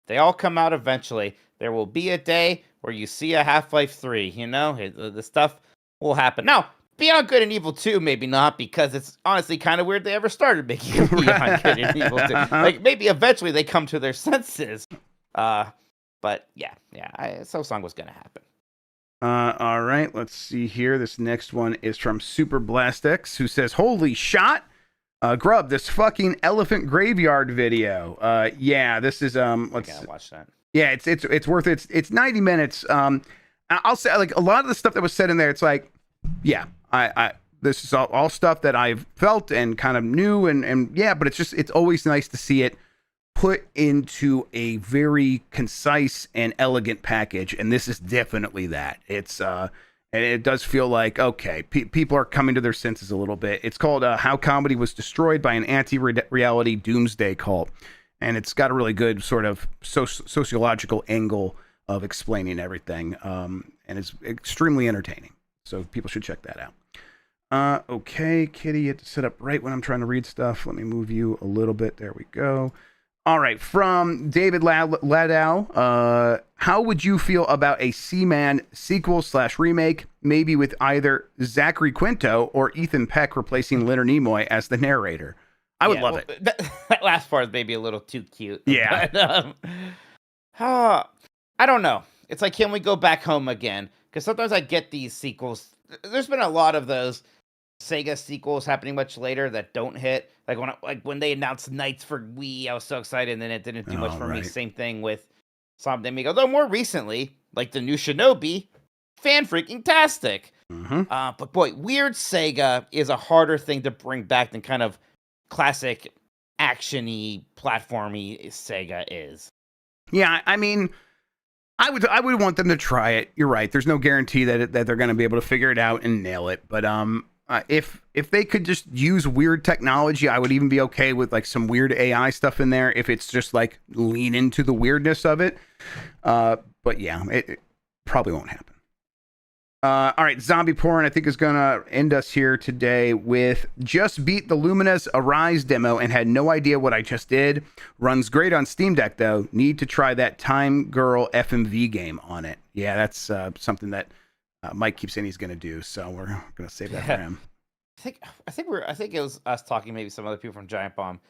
They all come out eventually. There will be a day where you see a Half-Life 3. The stuff will happen. Now, Beyond Good and Evil 2, maybe not, because it's honestly kind of weird they ever started making Beyond Good and Evil 2. Like, maybe eventually they come to their senses. But yeah, Song was going to happen. All right, let's see here. This next one is from Super Blastix, who says, "Holy shot, Grubb, this fucking elephant graveyard video." Yeah, this is I gotta watch that. Yeah, it's worth it. It's 90 minutes. I'll say, like, a lot of the stuff that was said in there, it's like, yeah, I this is all stuff that I've felt and kind of knew, and yeah, but it's always nice to see it put into a very concise and elegant package, and this is definitely that. It's and it does feel like, okay, people are coming to their senses a little bit. It's called How Comedy Was Destroyed by an Anti-Reality Doomsday Cult, and it's got a really good sort of sociological angle of explaining everything, and it's extremely entertaining. So people should check that out. Okay, Kitty, you have to sit up right when I'm trying to read stuff. Let me move you a little bit. There we go. All right, from David Ladow, how would you feel about a Seaman sequel/remake, maybe with either Zachary Quinto or Ethan Peck replacing Leonard Nimoy as the narrator? I would love it. That last part is maybe a little too cute. Yeah. But, I don't know. It's like, can we go back home again? Because sometimes I get these sequels. There's been a lot of those Sega sequels happening much later that don't hit. Like when they announced Knights for Wii, I was so excited, and then it didn't do much for me. Same thing with something. Although more recently, like the new Shinobi, fan freaking tastic. Mm-hmm. But boy, weird Sega is a harder thing to bring back than kind of classic action-y, platformy Sega is. Yeah, I mean, I would want them to try it. You're right. There's no guarantee that they're going to be able to figure it out and nail it. But if they could just use weird technology, I would even be okay with like some weird AI stuff in there. If it's just like lean into the weirdness of it. But yeah, it probably won't happen. All right, Zombie Porn, I think, is going to end us here today with just beat the Lumines Arise demo and had no idea what I just did. Runs great on Steam Deck, though. Need to try that Time Girl FMV game on it. Yeah, that's something that Mike keeps saying he's going to do, so we're going to save that for him. I think it was us talking, maybe some other people from Giant Bomb.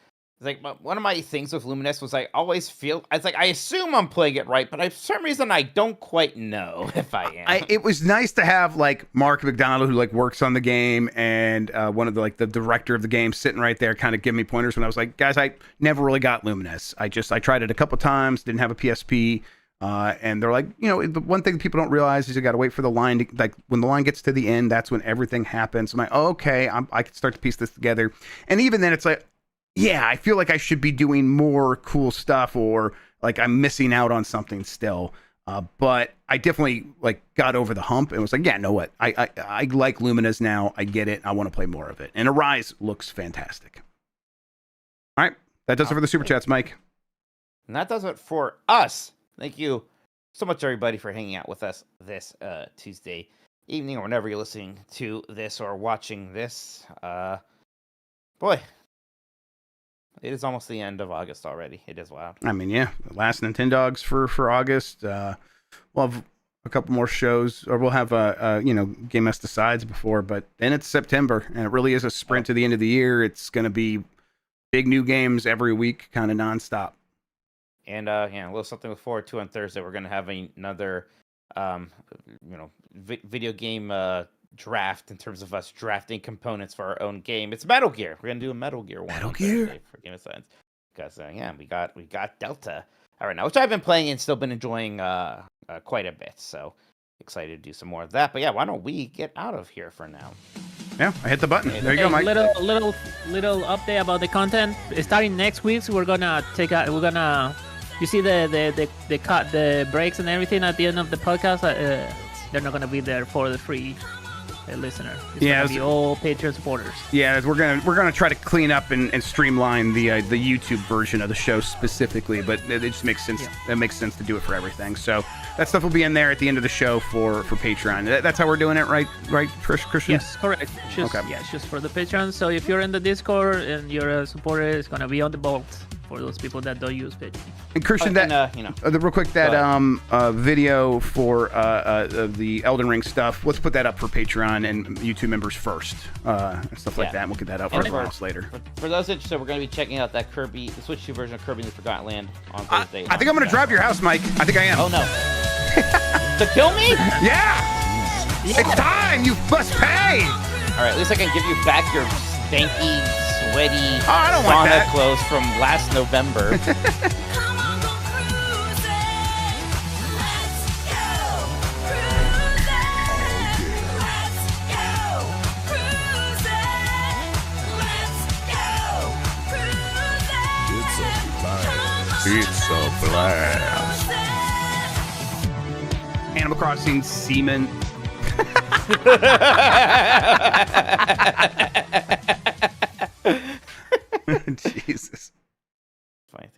It's like, one of my things with Lumines was I always feel, it's like, I assume I'm playing it right, but for some reason I don't quite know if I am. It was nice to have like Mark McDonald, who like works on the game, and one of the director of the game sitting right there, kind of giving me pointers when I was like, guys, I never really got Lumines. I tried it a couple times, didn't have a PSP, and they're like, the one thing people don't realize is you got to wait for the line to, like, when the line gets to the end, that's when everything happens. I'm like, okay, I can start to piece this together, and even then, it's like, yeah, I feel like I should be doing more cool stuff, or like I'm missing out on something still. But I definitely like got over the hump and was like, yeah, know what? I like Lumines now. I get it. I want to play more of it. And Arise looks fantastic. All right, that does it for the Super Chats, Mike. And that does it for us. Thank you so much, everybody, for hanging out with us this Tuesday evening, or whenever you're listening to this or watching this. Boy. It is almost the end of August already. It is wild. I mean, yeah, the last Nintendogs for August. We'll have a couple more shows, or we'll have Game S Decides before, but then it's September, and it really is a sprint to the end of the year. It's going to be big new games every week, kind of nonstop. And a little something to look forward to on Thursday. We're going to have another, video game draft in terms of us drafting components for our own game. It's Metal Gear. We're gonna do a Metal Gear one. Metal Gear for Game of Science, because we got Delta right now, which I've been playing and still been enjoying quite a bit. So excited to do some more of that. But yeah, why don't we get out of here for now? Yeah, I hit the button. There you go, Mike. Little update about the content. Starting next week, we're gonna you see the cut, the breaks and everything at the end of the podcast. They're not gonna be there for the free listener. It's Yeah, gonna be all Patreon supporters. Yeah, we're gonna try to clean up and streamline the YouTube version of the show specifically, but it just makes sense. Yeah. It makes sense to do it for everything. So that stuff will be in there at the end of the show for Patreon. That's how we're doing it, right, Christian? Yes, correct. Just, Okay. Yeah, it's just for the Patreon. So if you're in the Discord and you're a supporter, it's gonna be on the vault for those people that don't use Patreon. And Christian, real quick, that video for the Elden Ring stuff. Let's put that up for Patreon and YouTube members first, and stuff like that. And we'll get that out for everyone else later. For those interested, we're going to be checking out that the Switch 2 version of Kirby in the Forgotten Land on Thursday. I think I'm gonna drive to your house, Mike. I think I am. Oh no! To kill me? Yeah! It's time. You must pay. All right, at least I can give you back your stanky, sweaty I don't want sauna that. clothes from last November. It's a blast. Animal Crossing semen. Jesus. Funny thing.